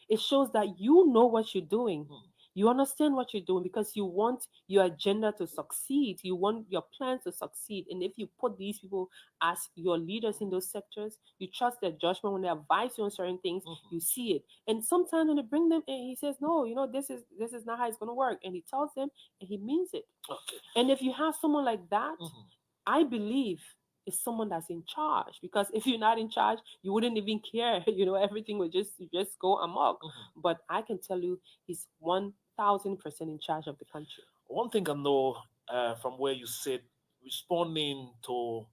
it shows that you know what you're doing. You understand what you're doing because you want your agenda to succeed. You want your plan to succeed. And if you put these people as your leaders in those sectors, you trust their judgment when they advise you on certain things, Mhm. you see it. And sometimes when they bring them in, he says, no, this is not how it's gonna work. And he tells them and he means it. Okay. And if you have someone like that, Mhm. I believe is someone that's in charge, because if you're not in charge you wouldn't even care. Everything would just go amok. Mhm. But I can tell you he's 1,000% in charge of the country. One thing I know from where you sit, responding to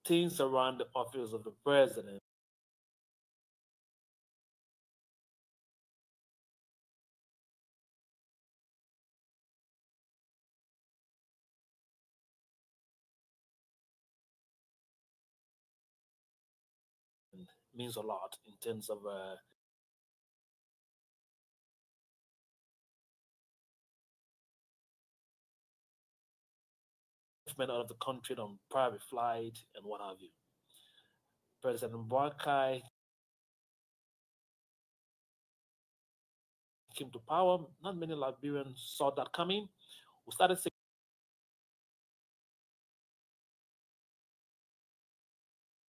things around the office of the president means a lot in terms of movement out of the country on private flight and what have you. President Barkai came to power. Not many Liberians saw that coming. We started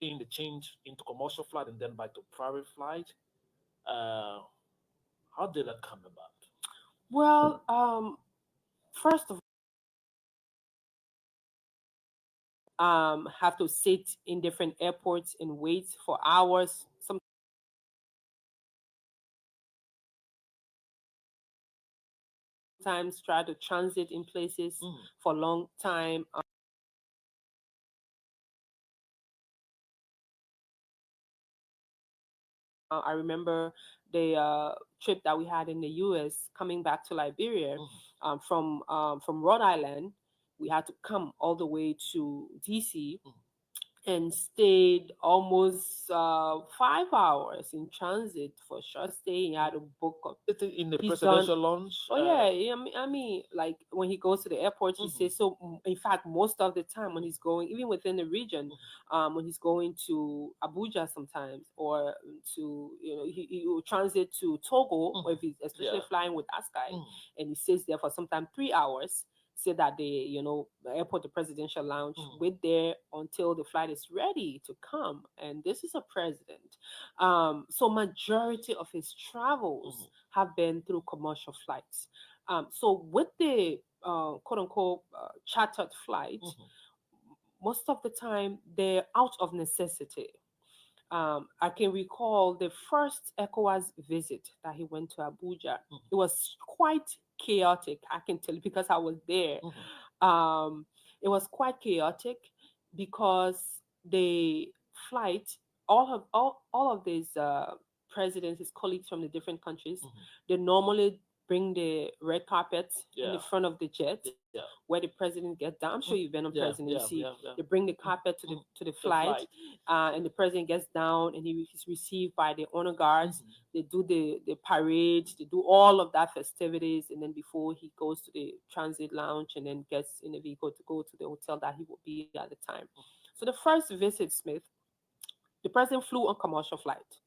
seeing the change into commercial flight and then back to private flight. Uh, how did that come about? Well, first of have to sit in different airports and wait for hours. Sometimes try to transit in places Mhm. for a long time. I remember the trip that we had in the U.S. coming back to Liberia, Mhm. from Rhode Island. We had to come all the way to D.C. Mhm. and stayed almost 5 hours in transit for a short stay. He had to book a In the he's done. presidential lounge. Oh yeah, yeah, I mean, like when he goes to the airport, he Mhm. says so. In fact, most of the time when he's going, even within the region, Mhm. when he's going to Abuja sometimes, or to he will transit to Togo, or if Mhm. he's especially Yeah. flying with Askai, Mhm. and he stays there for sometimes 3 hours. Say that the airport, the presidential lounge, Mhm. wait there until the flight is ready to come. And this is a president. So majority of his travels Mhm. have been through commercial flights. So with the quote unquote chartered flight, Mhm. most of the time they're out of necessity. I can recall the first ECOWAS visit that he went to Abuja. Mhm. It was quite chaotic, I can tell you, because I was there. Mhm. Um, it was quite chaotic because the flight, all of these presidents, his colleagues from the different countries, Mhm. they normally bring the red carpet in the Yeah. front of the jet Yeah. where the president gets down. I'm Mhm. sure you've been on Yeah. president. You Yeah. see, Yeah. Yeah. they bring the Mhm. carpet to the Mhm. to the The flight, flight. and the president gets down and he's received by the honor guards. Mhm. They do the parade, they do all of that festivities, and then before he goes to the transit lounge and then gets in a vehicle to go to the hotel that he will be at the time. So the first visit, Smith, the president flew on commercial flight.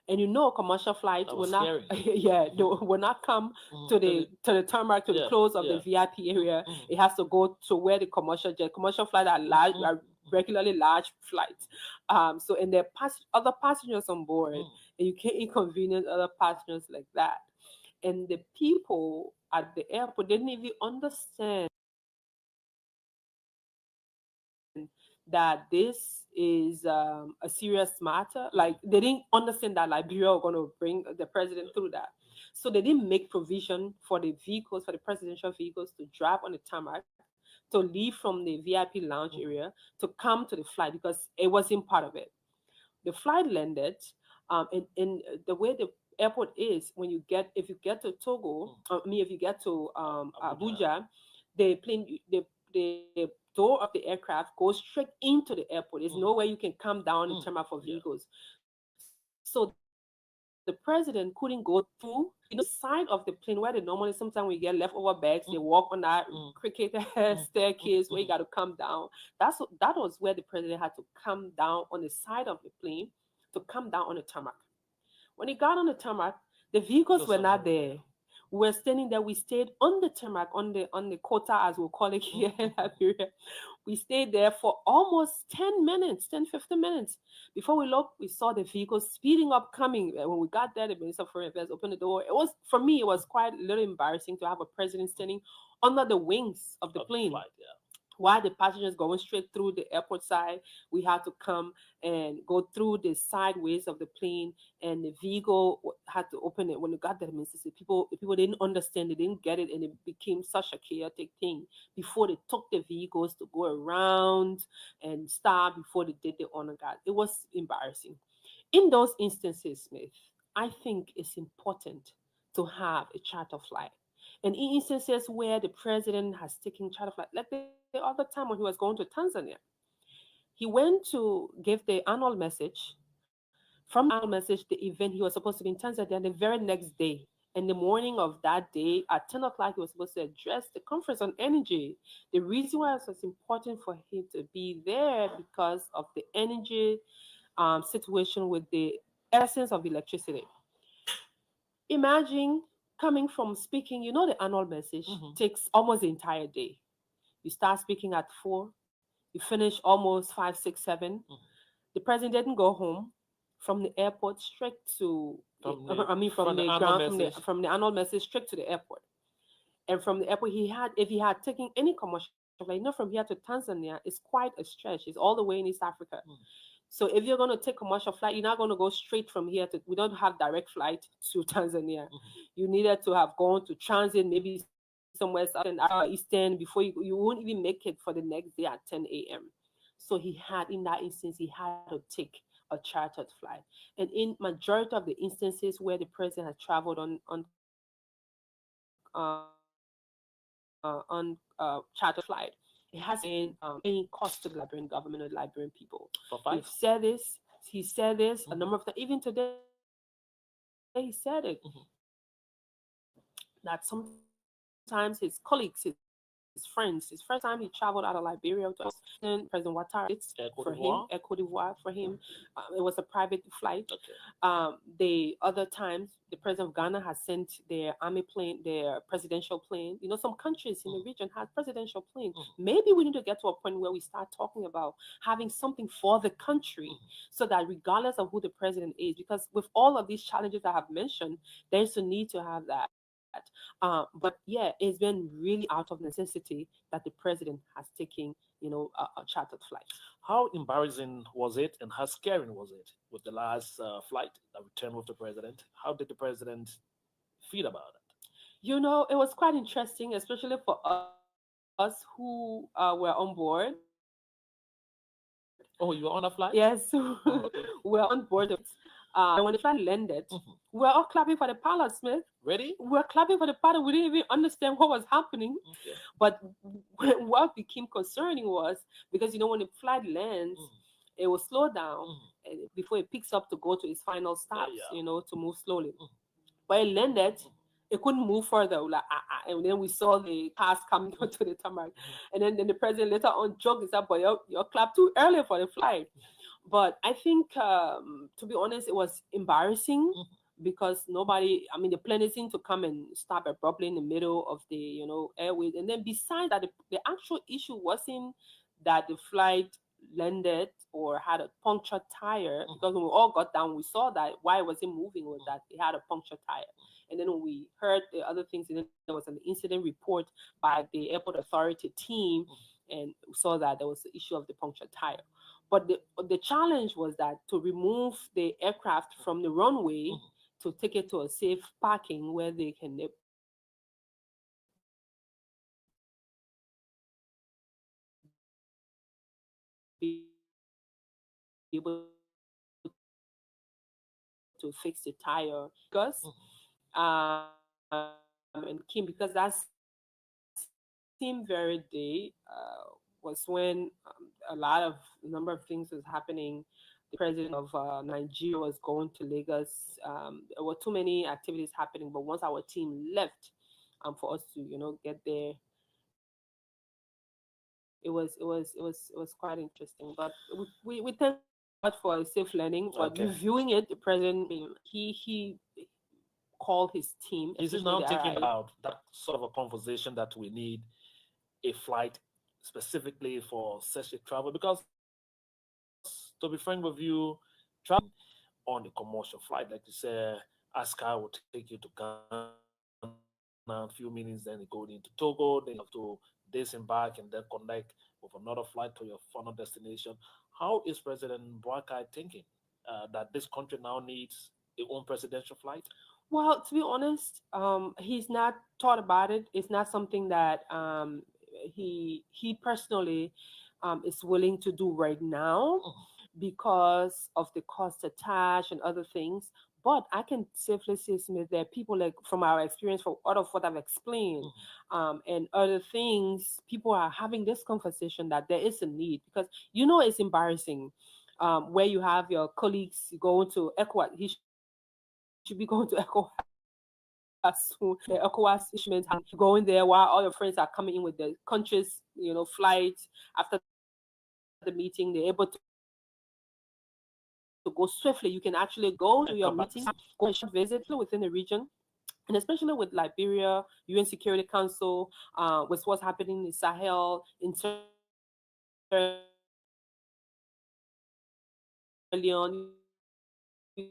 And commercial flight That will was not scary. yeah, they Mhm. will not come Mhm. to the tarmac, to the Yeah. close of the Yeah. VIP area. Mhm. It has to go to where the commercial flight are large, Mhm. are regularly large flights. So and there are other passengers on board, Mhm. and you can't inconvenience other passengers like that. And the people at the airport didn't even understand that this is a serious matter. Like they didn't understand that Liberia were going to bring the president through that. So they didn't make provision for the vehicles, for the presidential vehicles to drive on the tarmac, to leave from the VIP lounge Mhm. area to come to the flight because it wasn't part of it. The flight landed, and the way the airport is, when if you get to Togo, Mhm. if you get to Abuja. Abuja, the plane, the door of the aircraft goes straight into the airport. There's no way Mhm. you can come down and Mhm. turn out for Yeah. vehicles. So the president couldn't go through the side of the plane where they normally, sometimes we get leftover bags, they walk on that Mhm. cricket Mhm. staircase where you got to Mhm. come down. That was where the president had to come down on the side of the plane to come down on the tarmac. When he got on the tarmac, the vehicles Because were are not not there. there. We were standing there. We stayed on the tarmac, on the quota, as we'll call it here in Liberia. We stayed there for almost 10 minutes, 10, 15 minutes. Before we looked, we saw the vehicle speeding up, coming. When we got there, the Minister of Foreign Affairs opened the door. It was, for me, it was quite a little embarrassing to have a president standing under the wings of the Of the plane flight, yeah. while the passengers going straight through the airport side. We had to come and go through the sideways of the plane, and the vehicle had to open it. When we got there, Mississippi, people didn't understand, they didn't get it, and it became such a chaotic thing before they took the vehicles to go around and stop before they did the honor guard. It was embarrassing. In those instances, Smith, I think it's important to have a charter flight. And in instances where the president has taken charter flight, like the other time when he was going to Tanzania, he went to give the annual message. From the annual message, the event, he was supposed to be in Tanzania the very next day. In the morning of that day, at 10 o'clock, he was supposed to address the conference on energy. The reason why it was important for him to be there because of the energy situation with the essence of electricity. Imagine coming from speaking, the annual message Hmm. takes almost the entire day. You start speaking at 4, you finish almost 5, 6, 7. The president didn't go home from the airport straight to the, I mean, from From the the annual ground, message. from the annual message straight to the airport. And from the airport, if he had taken any commercial flight, from here to Tanzania, it's quite a stretch. It's all the way in East Africa. So if you're going to take commercial flight, you're not going to go straight from here to. We don't have direct flight to Tanzania. You needed to have gone to transit, maybe somewhere southern eastern, before you won't even make it for the next day at 10 a.m. So he had, in that instance, he had to take a chartered flight. And in majority of the instances where the president has traveled on chartered flight, it hasn't been any cost to the Liberian government or the Liberian people. For We've fight. said this. He said this a Hmm. number of times. Even today, he said it. Hmm. That sometimes his colleagues, his friends, his first time he traveled out of Liberia to President President Ouattara visited for Cote him, d'Ivoire. Cote d'Ivoire for him. It was a private flight. Okay. The other times, the president of Ghana has sent their army plane, their presidential plane. Some countries in the Hmm. region have presidential plane. Hmm. Maybe we need to get to a point where we start talking about having something for the country, Hmm. so that regardless of who the president is, because with all of these challenges I have mentioned, there's a need to have that. But yeah, it's been really out of necessity that the president has taken, a chartered flight. How embarrassing was it, and how scary was it with the last flight that returned with the president? How did the president feel about it? It was quite interesting, especially for us who were on board. Yes, we were Oh, on you were on board a the flight? flight. Oh, okay. And when the flight landed, Hmm. we were all clapping for the pilot, Smith. Ready? We were clapping for the pilot. We didn't even understand what was happening. Okay. But what became concerning was, because when the flight lands, Hmm. it will slow down Hmm. before it picks up to go to its final Yeah, stops, yeah. to move slowly. Hmm. But it landed, it couldn't move further. Like, and then we saw the cars coming Hmm. onto the tarmac. Hmm. And then the president later on joked, he said, "But you clapped too early for the flight." But I think, to be honest, it was embarrassing Hmm. because nobody, I mean, the plane is to come and stop abruptly in the middle of the, airways. And then besides that, the actual issue wasn't that the flight landed or had a punctured tire, Hmm. because when we all got down, we saw that why it wasn't moving was that it had a punctured tire. And then when we heard the other things, and then there was an incident report by the airport authority team, and we saw that there was the issue of the punctured tire. But the challenge was that to remove the aircraft from the runway Hmm. to take it to a safe parking where they can be able to fix the tire. Hmm. And Kim, because that same very day was when a lot of number of things was happening. The president of Nigeria was going to Lagos. There were too many activities happening, but once our team left, for us to get there, it was quite interesting. But we thank God for a safe landing. But reviewing Okay. it, the president, he call his team, Is it especially now the thinking RI. about that sort of a conversation that we need a flight specifically for such a travel? Because to be frank with you, traveling on a commercial flight, like you say, Ascar will take you to Ghana, a few minutes, then you go into Togo, then you have to disembark and then connect with another flight to your final destination. How is President Boakai thinking that this country now needs a own presidential flight? Well, to be honest, he's not thought about it. It's not something that he personally is willing to do right now because of the cost attached and other things. But I can safely say, Smith, that people like from our experience, from out of what I've explained, and other things, people are having this conversation that there is a need because it's embarrassing. Where you have your colleagues going to ECOWAS, he should be going to ECOWAS soon. The ECOWAS issuance happening. You going there while all your friends are coming in with the countries, flights. After the meeting, they're able to go swiftly. You can actually go to your meeting, go on a short visit within the region, and especially with Liberia, UN Security Council, with what's happening in Sahel, in Sierra Leone, you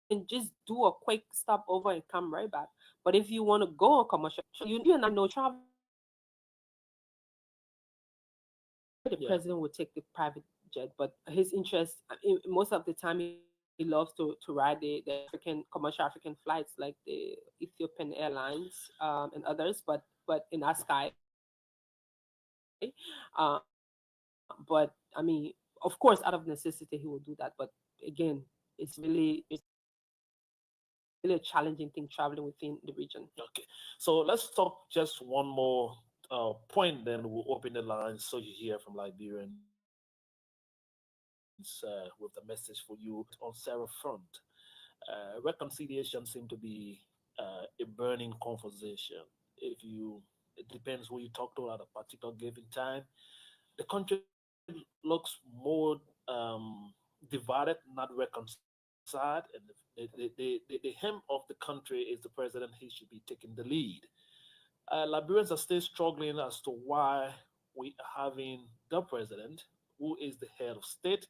can just do a quick stop over and come right back. But if you want to go on a commercial flight, you can just do a quick stop over and come right back. But if you want to go on a commercial flight, you need to know travel. You and I know traveling within the region. Normally, the Yeah. president would take the private jet, but his interest, most of the time, he loves to ride the African commercial African flights like the Ethiopian Airlines and others, but in our sky. But I mean, of course, out of necessity, he will do that. But again, it's really a challenging thing traveling within the region. Okay. So let's talk just one more point, then we'll open the lines so you hear from Liberians with a message for you on Sarah front. Reconciliation seemed to be a burning conversation. If you, it depends who you talk to at a particular given time. The country looks more divided, not reconciled, and the hem of the country is the president. He should be taking the lead. Liberians are still struggling as to why we are having the president, who is the head of state,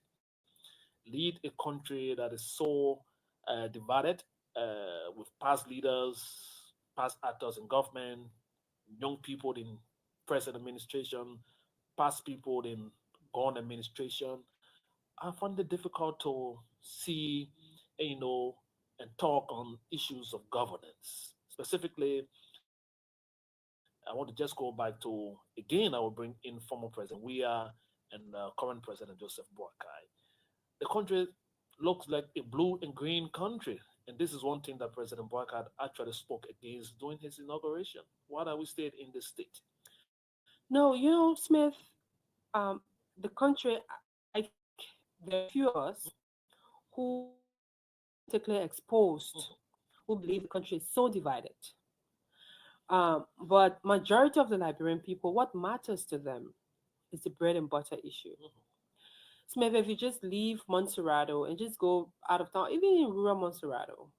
lead a country that is so divided with past leaders, past actors in government, young people in present administration, past people in gone administration. I find it difficult to see, and talk on issues of governance. Specifically, I want to just go back to, again, I will bring in former President Weah and current President Joseph Boakai. The country looks like a blue and green country. And this is one thing that President Boakai actually spoke against during his inauguration. Why are we stayed in this state? No, Smith, the country, I think there are few of us who are politically exposed, who believe the country is so divided. But majority of the Liberian people, what matters to them is the bread and butter issue. Smith, if you just leave Montserrado and just go out of town, even in rural Montserrado,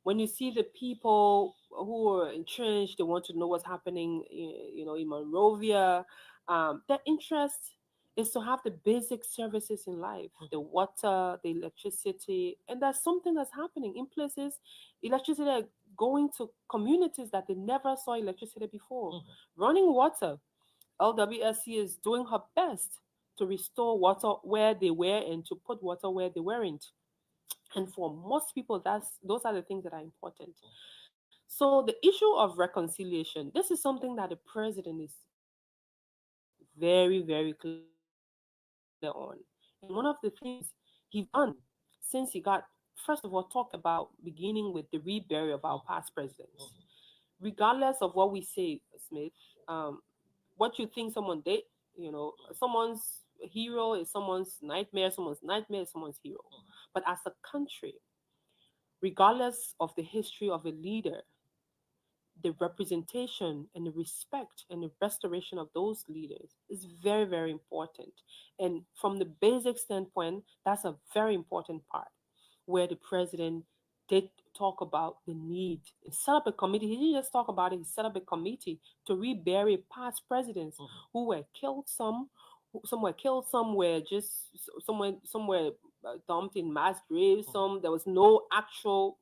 when you see the people who are entrenched, they want to know what's happening, in Monrovia. Their interest is to have the basic services in life, the water, the electricity, and that's something that's happening in places. Electricity are going to communities that they never saw electricity before. Running water, LWSC is doing her best to restore water where they were and to put water where they weren't. And for most people, those are the things that are important. So the issue of reconciliation, this is something that the president is very, very clear on. And one of the things he's done since he got, first of all, talk about beginning with the reburial of our past presidents. Regardless of what we say, Smith, what you think someone did, someone's hero is someone's nightmare is someone's hero. But as a country, regardless of the history of a leader, the representation and the respect and the restoration of those leaders is very, very important. And from the basic standpoint, that's a very important part where the president did talk about the need and set up a committee. He didn't just talk about it, he set up a committee to rebury past presidents who were killed. Some were killed, some were just somewhere dumped in mass graves. Some there was no actual,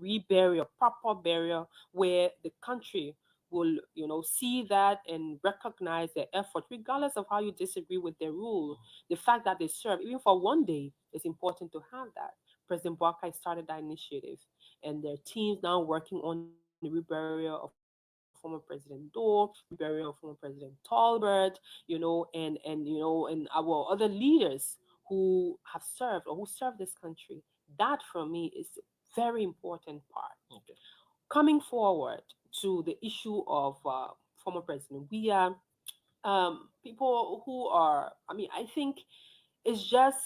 reburial, proper burial where the country will, see that and recognize their effort, regardless of how you disagree with their rule. The fact that they serve, even for one day, is important to have that. President Boakai started that initiative, and their teams now working on the reburial of former President Dole, reburial of former President Talbert, and our other leaders who have served or who served this country. That for me is a very important part. Okay. Coming forward to the issue of former president, we are people who are. I mean, I think it's just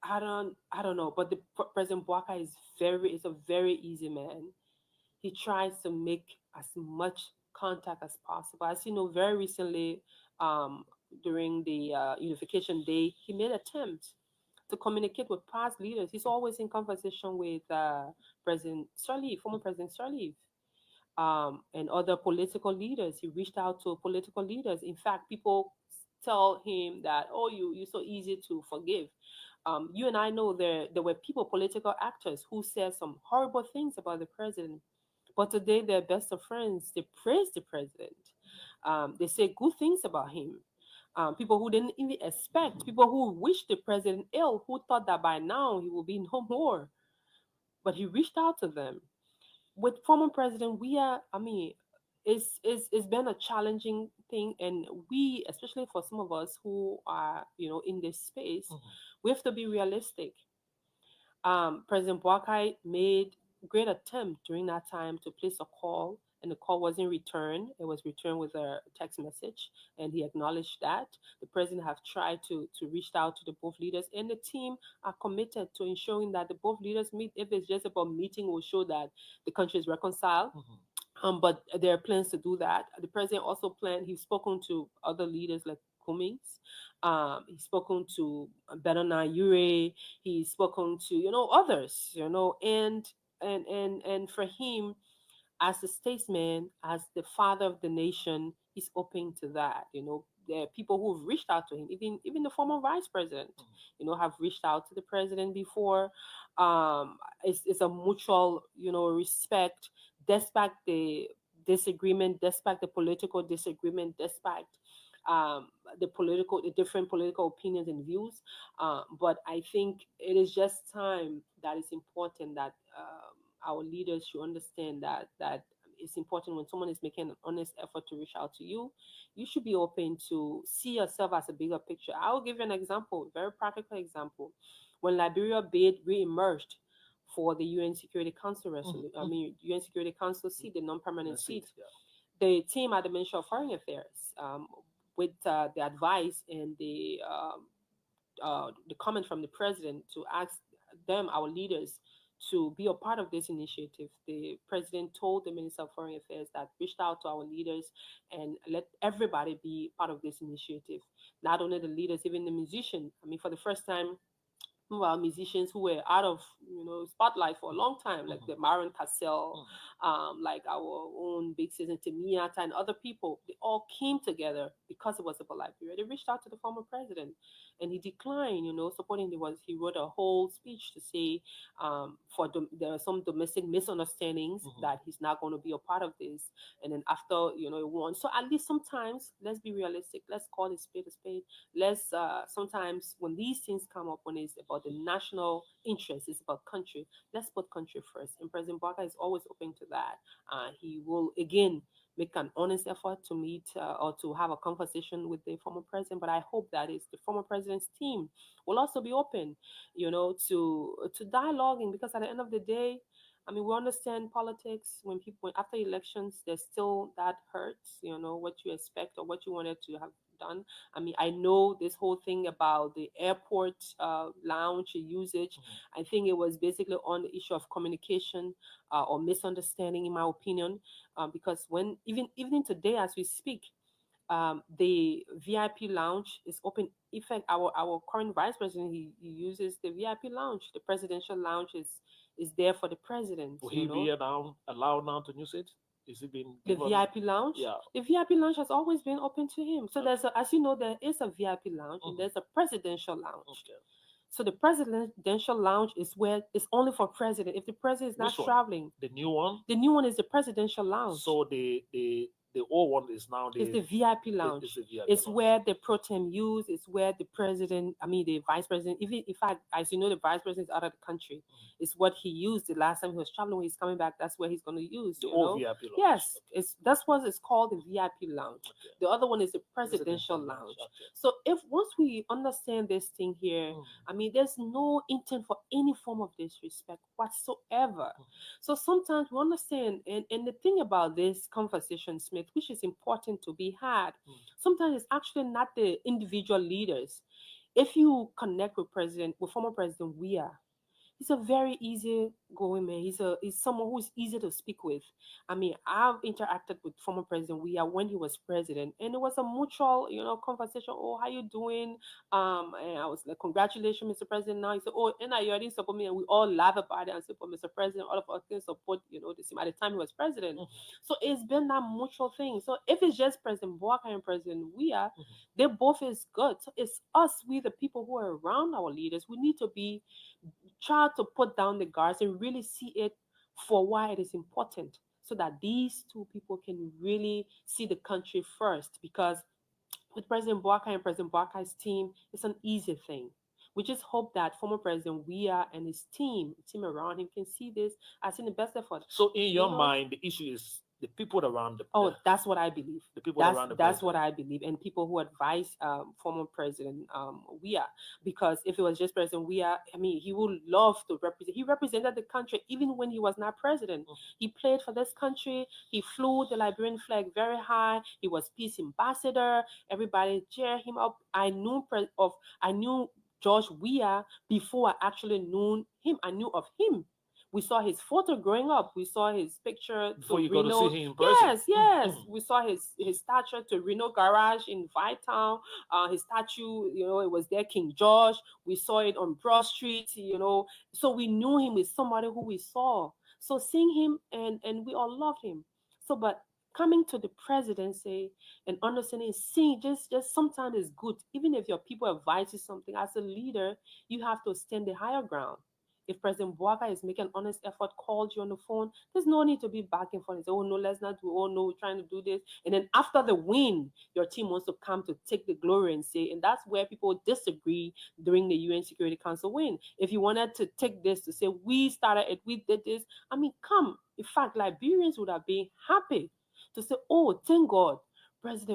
I don't know, but the President Boaka is a very easy man. He tries to make as much contact as possible. As you know, very recently, um, during the Unification Day, he made attempt to communicate with past leaders. He's always in conversation with President Sirleaf, former President Sirleaf, and other political leaders. He reached out to political leaders. In fact, people tell him that, oh, you're so easy to forgive. You and I know there were people, political actors, who said some horrible things about the president, but today they're best of friends. They praise the president. They say good things about him. People who didn't even expect, people who wished the president ill, who thought that by now he will be no more. But he reached out to them. With former president, we are, I mean, it's been a challenging thing, and we, especially for some of us who are, in this space, we have to be realistic. President Boakai made great attempt during that time to place a call, and the call wasn't returned. It was returned with a text message, and he acknowledged that. The president have tried to reach out to the both leaders, and the team are committed to ensuring that the both leaders meet. If it's just about meeting, will show that the country is reconciled. But there are plans to do that. The president also planned. He's spoken to other leaders like Cummings. He's spoken to Benona Ure. He's spoken to others. And for him, as a statesman, as the father of the nation, he's open to that. There are people who've reached out to him, even the former vice president, have reached out to the president before. It's a mutual, respect, despite the disagreement, despite the political disagreement, despite um, the different political opinions and views. But I think it is just time that it's important that our leaders should understand that it's important when someone is making an honest effort to reach out to you. You should be open to see yourself as a bigger picture. I will give you an example, a very practical example. When Liberia bid re-emerged for the UN Security Council resolution, I mean UN Security Council seat, the non-permanent That's it. seat, Yeah. the team at the Ministry of Foreign Affairs, with the advice and the comment from the president to ask them, our leaders, to be a part of this initiative. The president told the Minister of Foreign Affairs that reached out to our leaders and let everybody be part of this initiative. Not only the leaders, even the musicians. I mean, for the first time, some of our musicians who were out of spotlight for a long time, like the Maron Cassell, like our own big sister Timiata and other people, they all came together because it was about Liberia. They reached out to the former president, and he declined, supporting. He wrote a whole speech to say there are some domestic misunderstandings that he's not going to be a part of this. And then after it won, so at least sometimes let's be realistic. Let's call it spade a spade. Let's sometimes when these things come up, when it's about the national interest, it's about country, let's put country first. And President Baka is always open to that. He will again make an honest effort to meet or to have a conversation with the former president. But I hope that is the former president's team will also be open, to dialoguing, because at the end of the day, I mean, we understand politics. When people after elections, there's still that hurts. What you expect or what you wanted to have done. I mean, I know this whole thing about the airport lounge usage. Mhm. I think it was basically on the issue of communication or misunderstanding, in my opinion, because when even today as we speak, the VIP lounge is open. In fact, our current vice president, he uses the VIP lounge. The presidential lounge is there for the president. Will You he know, be now allowed now to use it? Is it been the given? VIP lounge. Yeah. The VIP lounge has always been open to him. So Okay. there's a, as you know, there is a VIP lounge and Mhm. there's a presidential lounge. Okay. So the presidential lounge is where it's only for president. If the president is not Which one? traveling, The new one. the new one is the presidential lounge. So the old one is now It's the the VIP is lounge. the VIP It's lounge. where the pro tem use. It's where the president, I mean the vice president, even in fact, as you know, the vice president is out of the country. Mhm. It's what he used the last time he was traveling. When he's coming back, that's where he's going to use. The You old know, VIP lounge. yes, Okay. it's that's what it's called, the VIP lounge. Okay. The other one is the Presidential presidential lounge. lounge. Okay. So if once we understand this thing here, Mhm. I mean, there's no intent for any form of disrespect whatsoever. Mhm. So sometimes we understand, and the thing about this conversation, Smith, which is important to be had, Mhm. sometimes it's actually not the individual leaders. If you connect with former President Weah, he's a very easy going man. He's someone who's easy to speak with. I mean, I've interacted with former President Weah when he was president, and it was a mutual, conversation. Oh, how you doing? And I was like, congratulations, Mr. President. Now he said, oh, and you already support me, and we all laugh about it and say, but Mr. President, all of us can support, the same at the time he was president. Mhm. So it's been that mutual thing. So if it's just President Boaka and President Weah, Mhm. they both is good. So it's us, we the people who are around our leaders. We need to be try to put down the guards and really see it for why it is important so that these two people can really see the country first. Because with President Boaka and President Boaka's team, it's an easy thing. We just hope that former President Weah and his team around him, can see this as in the best effort. So in You your know, mind, the issue is the people around oh, that's what I believe. the people That's around the that's what president. I believe, and people who advise former President Weah, because if it was just President Weah, I mean, he would love to represent. He represented the country even when he was not president. Mhm. He played for this country. He flew the Liberian flag very high. He was peace ambassador. Everybody cheer him up. I knew George Weah before I actually knew him. I knew of him. We saw his photo growing up. We saw his picture Before to you go to see Reno. him in person. Yes, Mhm. yes. Mhm. We saw his statue to Reno Garage in Town. His statue, it was there, King George. We saw it on Broad Street. So we knew him as somebody who we saw. So seeing him, and we all loved him. So, but coming to the presidency and understanding, seeing just sometimes is good. Even if your people advise you something, as a leader, you have to stand the higher ground. If President Boaka is making an honest effort, called you on the phone, there's no need to be back and forth and say, oh no, let's not do, oh no, we're trying to do this. And then after the win, your team wants to come to take the glory and say, and that's where people disagree during the UN Security Council win. If you wanted to take this to say, we started it, we did this, I mean, come. In fact, Liberians would have been happy to say, oh, thank God.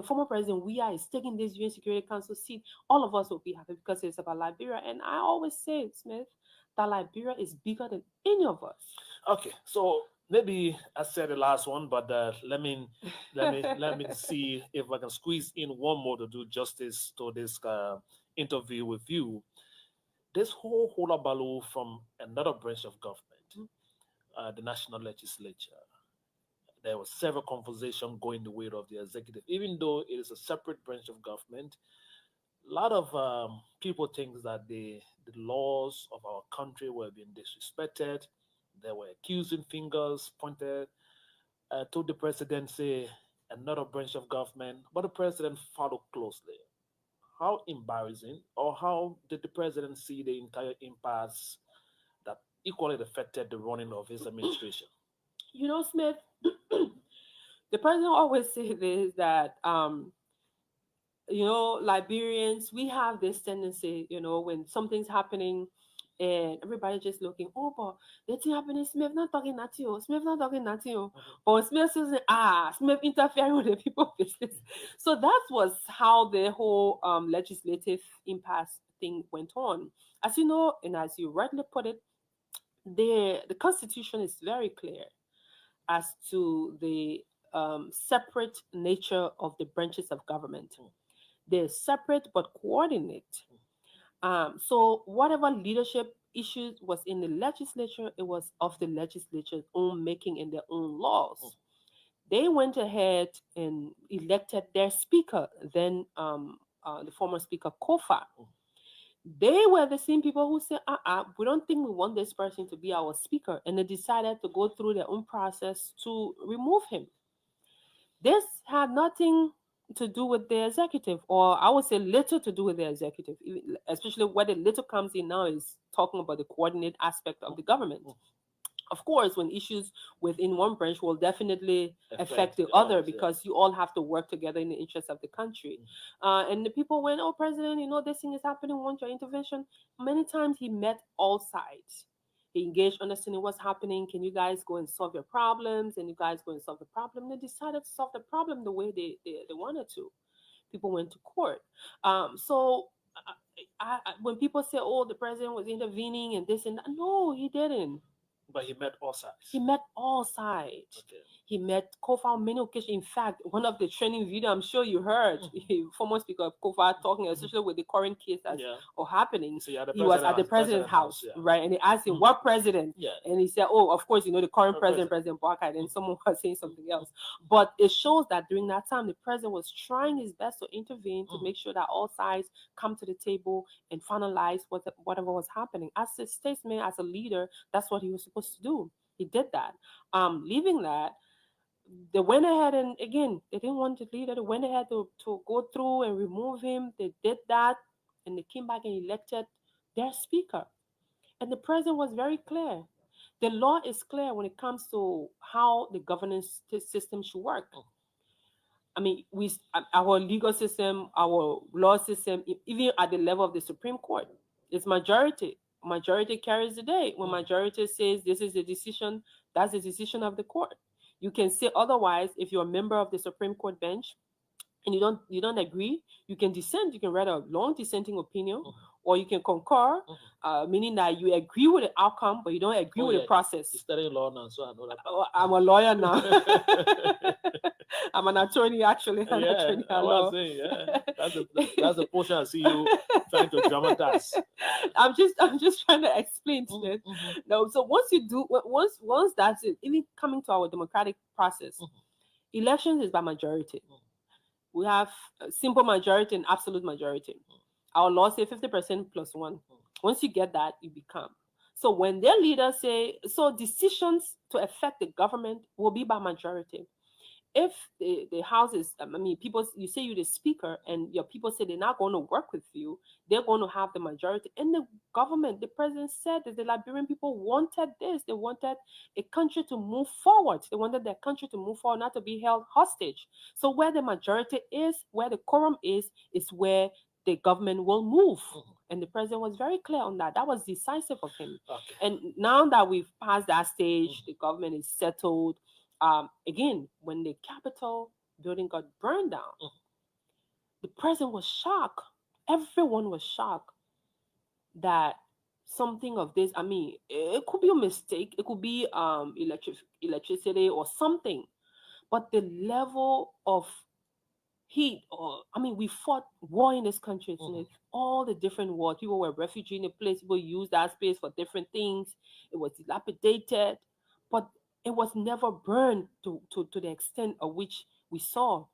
Former President Weah is taking this UN Security Council seat. All of us will be happy because it's about Liberia. And I always say, Smith, that Liberia is bigger than any of us. Okay, so maybe I said the last one, but let me see if I can squeeze in one more to do justice to this interview with you. This whole hula baloo from another branch of government, the national legislature. There was several conversation going the way of the executive, even though it is a separate branch of government. A lot of people think that the laws of our country were being disrespected. They were accusing fingers pointed to the presidency, another branch of government, but the president followed closely. How embarrassing, or how did the president see the entire impasse that equally affected the running of his administration? Smith, the president always say this, that Liberians, we have this tendency, when something's happening and everybody just looking, oh, but that thing happening, Smith not talking at you, Smith not talking at you. Mhm. But when Smith says, Smith interfering with the people business. So that was how the whole legislative impasse thing went on. As you know, and as you rightly put it, the Constitution is very clear as to the separate nature of the branches of government. They're separate but coordinate. So whatever leadership issues was in the legislature, it was of the legislature's own making and their own laws. They went ahead and elected their speaker, then the former speaker Kofa. They were the same people who said, we don't think we want this person to be our speaker. And they decided to go through their own process to remove him. This had nothing to do with the executive, or I would say little to do with the executive, especially where the little comes in now is talking about the coordinate aspect of the government. Of course, when issues within one branch will definitely affect the other because you all have to work together in the interest of the country. And the people went, "Oh, President, this thing is happening. We want your intervention." Many times he met all sides. He engaged, understanding what's happening. Can you guys go and solve your problems? And you guys go and solve the problem. They decided to solve the problem the way they wanted to. People went to court. So when people say, "Oh, the president was intervening and this and that," no, he didn't. But he met all sides. He met all sides. Okay. He met Kofa on many occasions. In fact, one of the training video I'm sure you heard, former speaker of Kofa talking, especially with the current case that's happening. So yeah, He was at the president's house, yeah. right? And they asked him, "What president?" Yeah. And he said, "Oh, of course, the current president, President Barker." And someone was saying something else. But it shows that during that time, the president was trying his best to intervene to make sure that all sides come to the table and finalize whatever was happening. As a statesman, as a leader, that's what he was supposed to do. He did that. Leaving that, they went ahead and again, they didn't want the leader. They went ahead to go through and remove him. They did that, and they came back and elected their speaker. And the president was very clear. The law is clear when it comes to how the governance system should work. I mean, our legal system, our law system, even at the level of the Supreme Court, it's majority. Majority carries the day. When majority says this is the decision, that's the decision of the court. You can say otherwise if you're a member of the Supreme Court bench and you don't agree. You can dissent. You can write a long dissenting opinion, or you can concur, meaning that you agree with the outcome, but you don't agree with the process. You study law now, so I know that. I'm a lawyer now. I'm an attorney, actually. An attorney at law. That's the portion I see you trying to dramatize. I'm just trying to explain to them. No, so once that's it, even coming to our democratic process, elections is by majority. We have a simple majority and absolute majority. Our law say 50% plus one. Once you get that, you become. So when their leaders say, so decisions to affect the government will be by majority. If the house is, people, you say you're the speaker and your people say they're not going to work with you, they're going to have the majority. And the government, the president said that the Liberian people wanted this. They wanted a country to move forward. They wanted their country to move forward, not to be held hostage. So where the majority is, where the quorum is where the government will move. And the president was very clear on that. That was decisive of him. Okay. And now that we've passed that stage, the government is settled. Again, when the Capitol building got burned down, the president was shocked. Everyone was shocked that something of this, it could be a mistake, it could be electricity or something, but the level of heat, we fought war in this country. All the different wars. People were refugees in a place. People used that space for different things. It was dilapidated, but it was never burned to the extent of which we saw.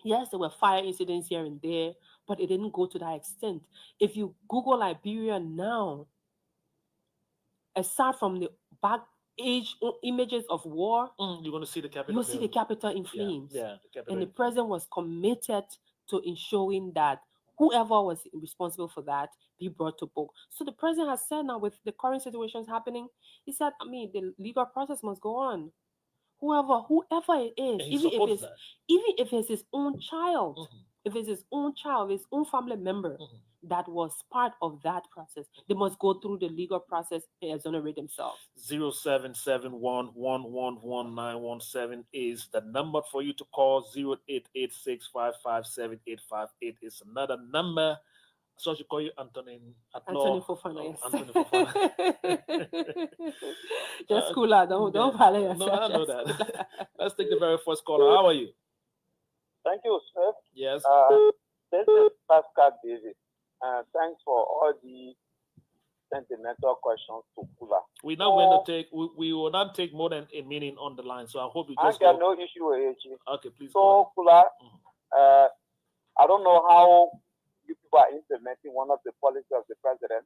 Yes, there were fire incidents here and there, but it didn't go to that extent. If you Google Liberia now, aside from the back images of war, you're going to see the capital. You'll see the capital in flames. Yeah, the capital. And the president was committed to ensuring that whoever was responsible for that be brought to book. So the president has said now, with the current situations happening, he said, the legal process must go on. Whoever it is, even if it's his own child, if it's his own child, his own family member that was part of that process, they must go through the legal process and exonerate themselves. 0771111917 is the number for you to call. 0886557858 is another number. So I should call you Anthony Fofana, yes. Anthony Fofana. Just Kula, don't follow yourself. No, I know that. Let's take the very first caller. How are you? Thank you, sir. Yes. This is Pascal David. Thanks for all the sentimental questions to Kula. We're not going to take. We will not take more than a minute on the line. So I hope you I just got go. no issue with it. Okay, please go So, Kula, I don't know how you people are implementing one of the policies of the president,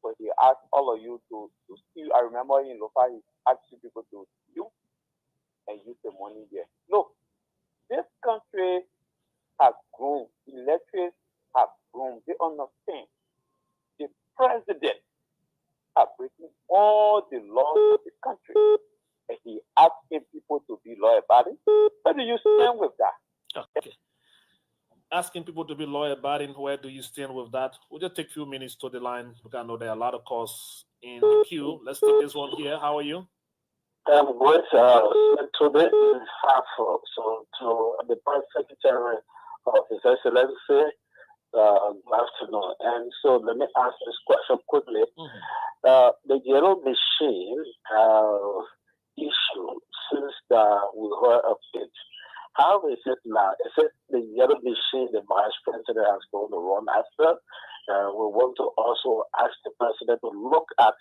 but he asked all of you to steal. I remember in Lofa, he asked you people to steal and use the money there. Look, this country has grown. Electorates have grown. They understand. The president are breaking all the laws of the country. And he asking people to be loyal about it. Where do you stand with that? Okay. Asking people to be loyal about it, where do you stand with that? We'll just take a few minutes to the line because I know there are a lot of calls in the queue. Let's take this one here. How are you? I'm great. So this is half. So to the Prime Secretary of His Excellency, good afternoon. And so let me ask this question quickly. The yellow machine issue, since we heard of it, how is it now? Is it the yellow machine the Vice President has going to run after? We want to also ask the President to look at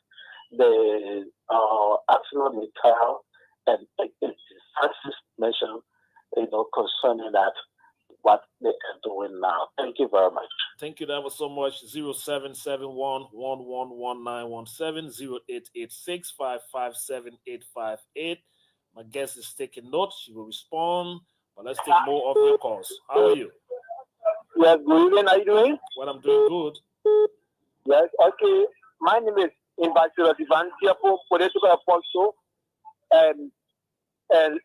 the Arsenal Mittal and take a decisive measure, concerning that, what they are doing now. Thank you very much. Thank you. That was so much. 0771 111917 0886 My guest is taking notes. She will respond. But let's take more of your calls. How are you? Yes, good evening. How are you doing? Well, I'm doing good. Yes, okay. My name is Ambassador Ivan Tiapo, political apostle, and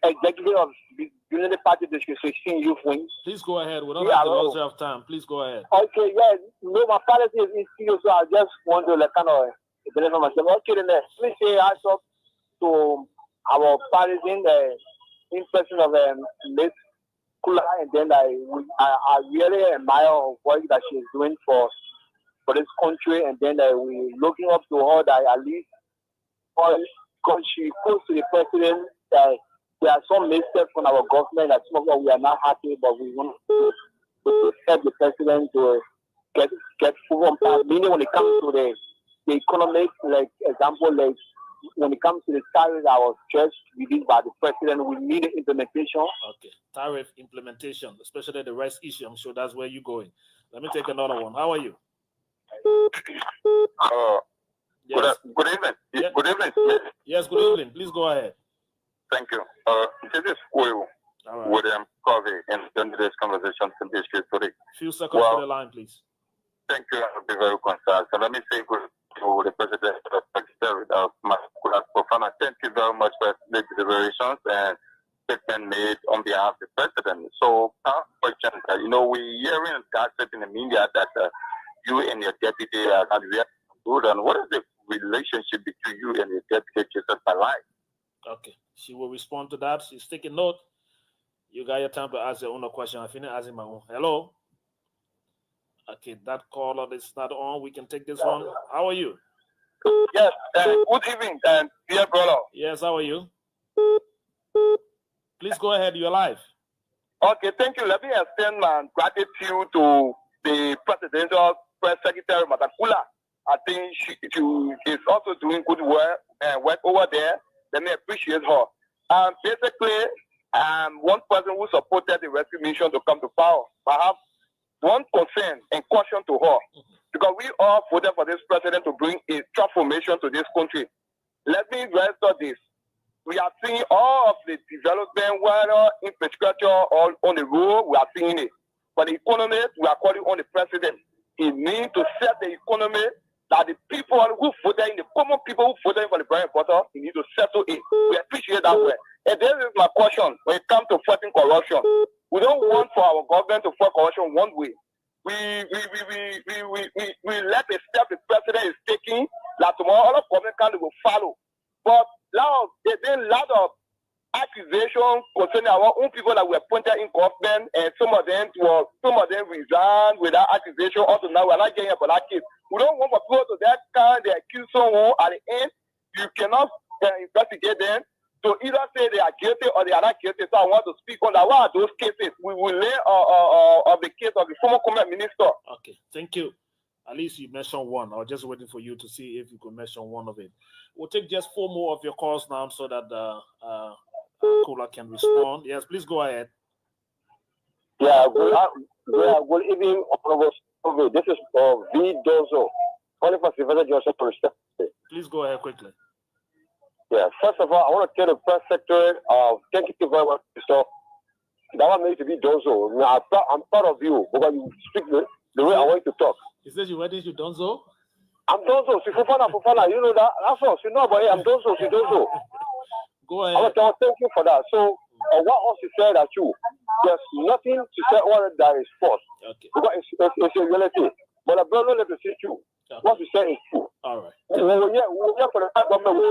executive of the Unity Party District 16 Youth Wing. Please go ahead. We don't have the luxury of time. Please go ahead. Okay, yes. No, my policy is in studio, so I just want to kind of deliver myself. Okay, then let me say hands up to our partisan in person of Miss Kula, and then I really admire her work that she's doing for this country, and then we're looking up to her that at least because she goes to the president that there are some missteps from our government that some of us we are not happy, but we want to help the president to get full on path. Meaning when it comes to the economic, like example, like when it comes to the tariff that was just released by the president, we need an implementation. Okay, tariff implementation, especially the rice issue. I'm sure that's where you're going. Let me take another one. How are you? Yes. Good evening. Yeah. Good evening. Yes, good evening. Please go ahead. Thank you. This is Will William Covey in today's conversation from this today. Few seconds to the line, please. Thank you. I'll be very concerned. So let me say good to the President of Pakistan, Kula Fofana. Thank you very much for the deliberations and statement made on behalf of the President. So, our question, we're hearing gossip in the media that you and your deputy are not very good. And what is the relationship between you and your deputy, Jesus Alive? Okay, she will respond to that. She's taking note. You got your time to ask your own question. I finished asking my own. Hello? Okay, that caller is not on. We can take this one. How are you? Yes, good evening, dear brother. Yes, how are you? Please go ahead. You're live. Okay, thank you. Let me extend my gratitude to the Presidential Press Secretary, Madam Kula. I think she is also doing good work over there. Let me appreciate her. Basically, one person who supported the rescue mission to come to power. I have one concern and caution to her, because we all voted for this president to bring a transformation to this country. Let me register this. We are seeing all of the development, whether infrastructure or on the road, we are seeing it. But the economy, we are calling on the president. He needs to set the economy that the people who voted in, the common people who voted for the bread and butter, he needs to settle it. We appreciate that way. And this is my caution when it comes to fighting corruption. We don't want for our government to fight corruption one way. We let the step the president is taking, that tomorrow all of government countries will follow. But now there's been a lot of accusations concerning our own people that were appointed in government, and some of them resigned without accusation. Also now we're not getting about that case. We don't want for people to that kind they accuse someone at the end. You cannot investigate them. to either say they are guilty or they are not guilty. So I want to speak on that. What are those cases? We will lay of the case of the former comment minister. Okay, thank you. At least you mentioned one. I was just waiting for you to see if you could mention one of it. We'll take just 4 more of your calls now so that Kula can respond. Yes, please go ahead. Yeah, good evening, Honorable. This is V. Dozo, calling for Sylvester Johnson for Please go ahead quickly. Yeah, first of all, I want to tell the press secretary, thank you very much, sir. That one made to be Dozo. I'm proud of you because you speak the way I want you to talk. He says you wedding to Donzo? I'm Donzo. Fofana. You know that? That's all. You know about it. I'm Donzo. Go I ahead. want to thank you for that. So, what else you said that you? There's nothing to say what that is false. Okay. Because it's a reality. But I don't know to see you. Okay. What you say is true. All right. We're here for the government.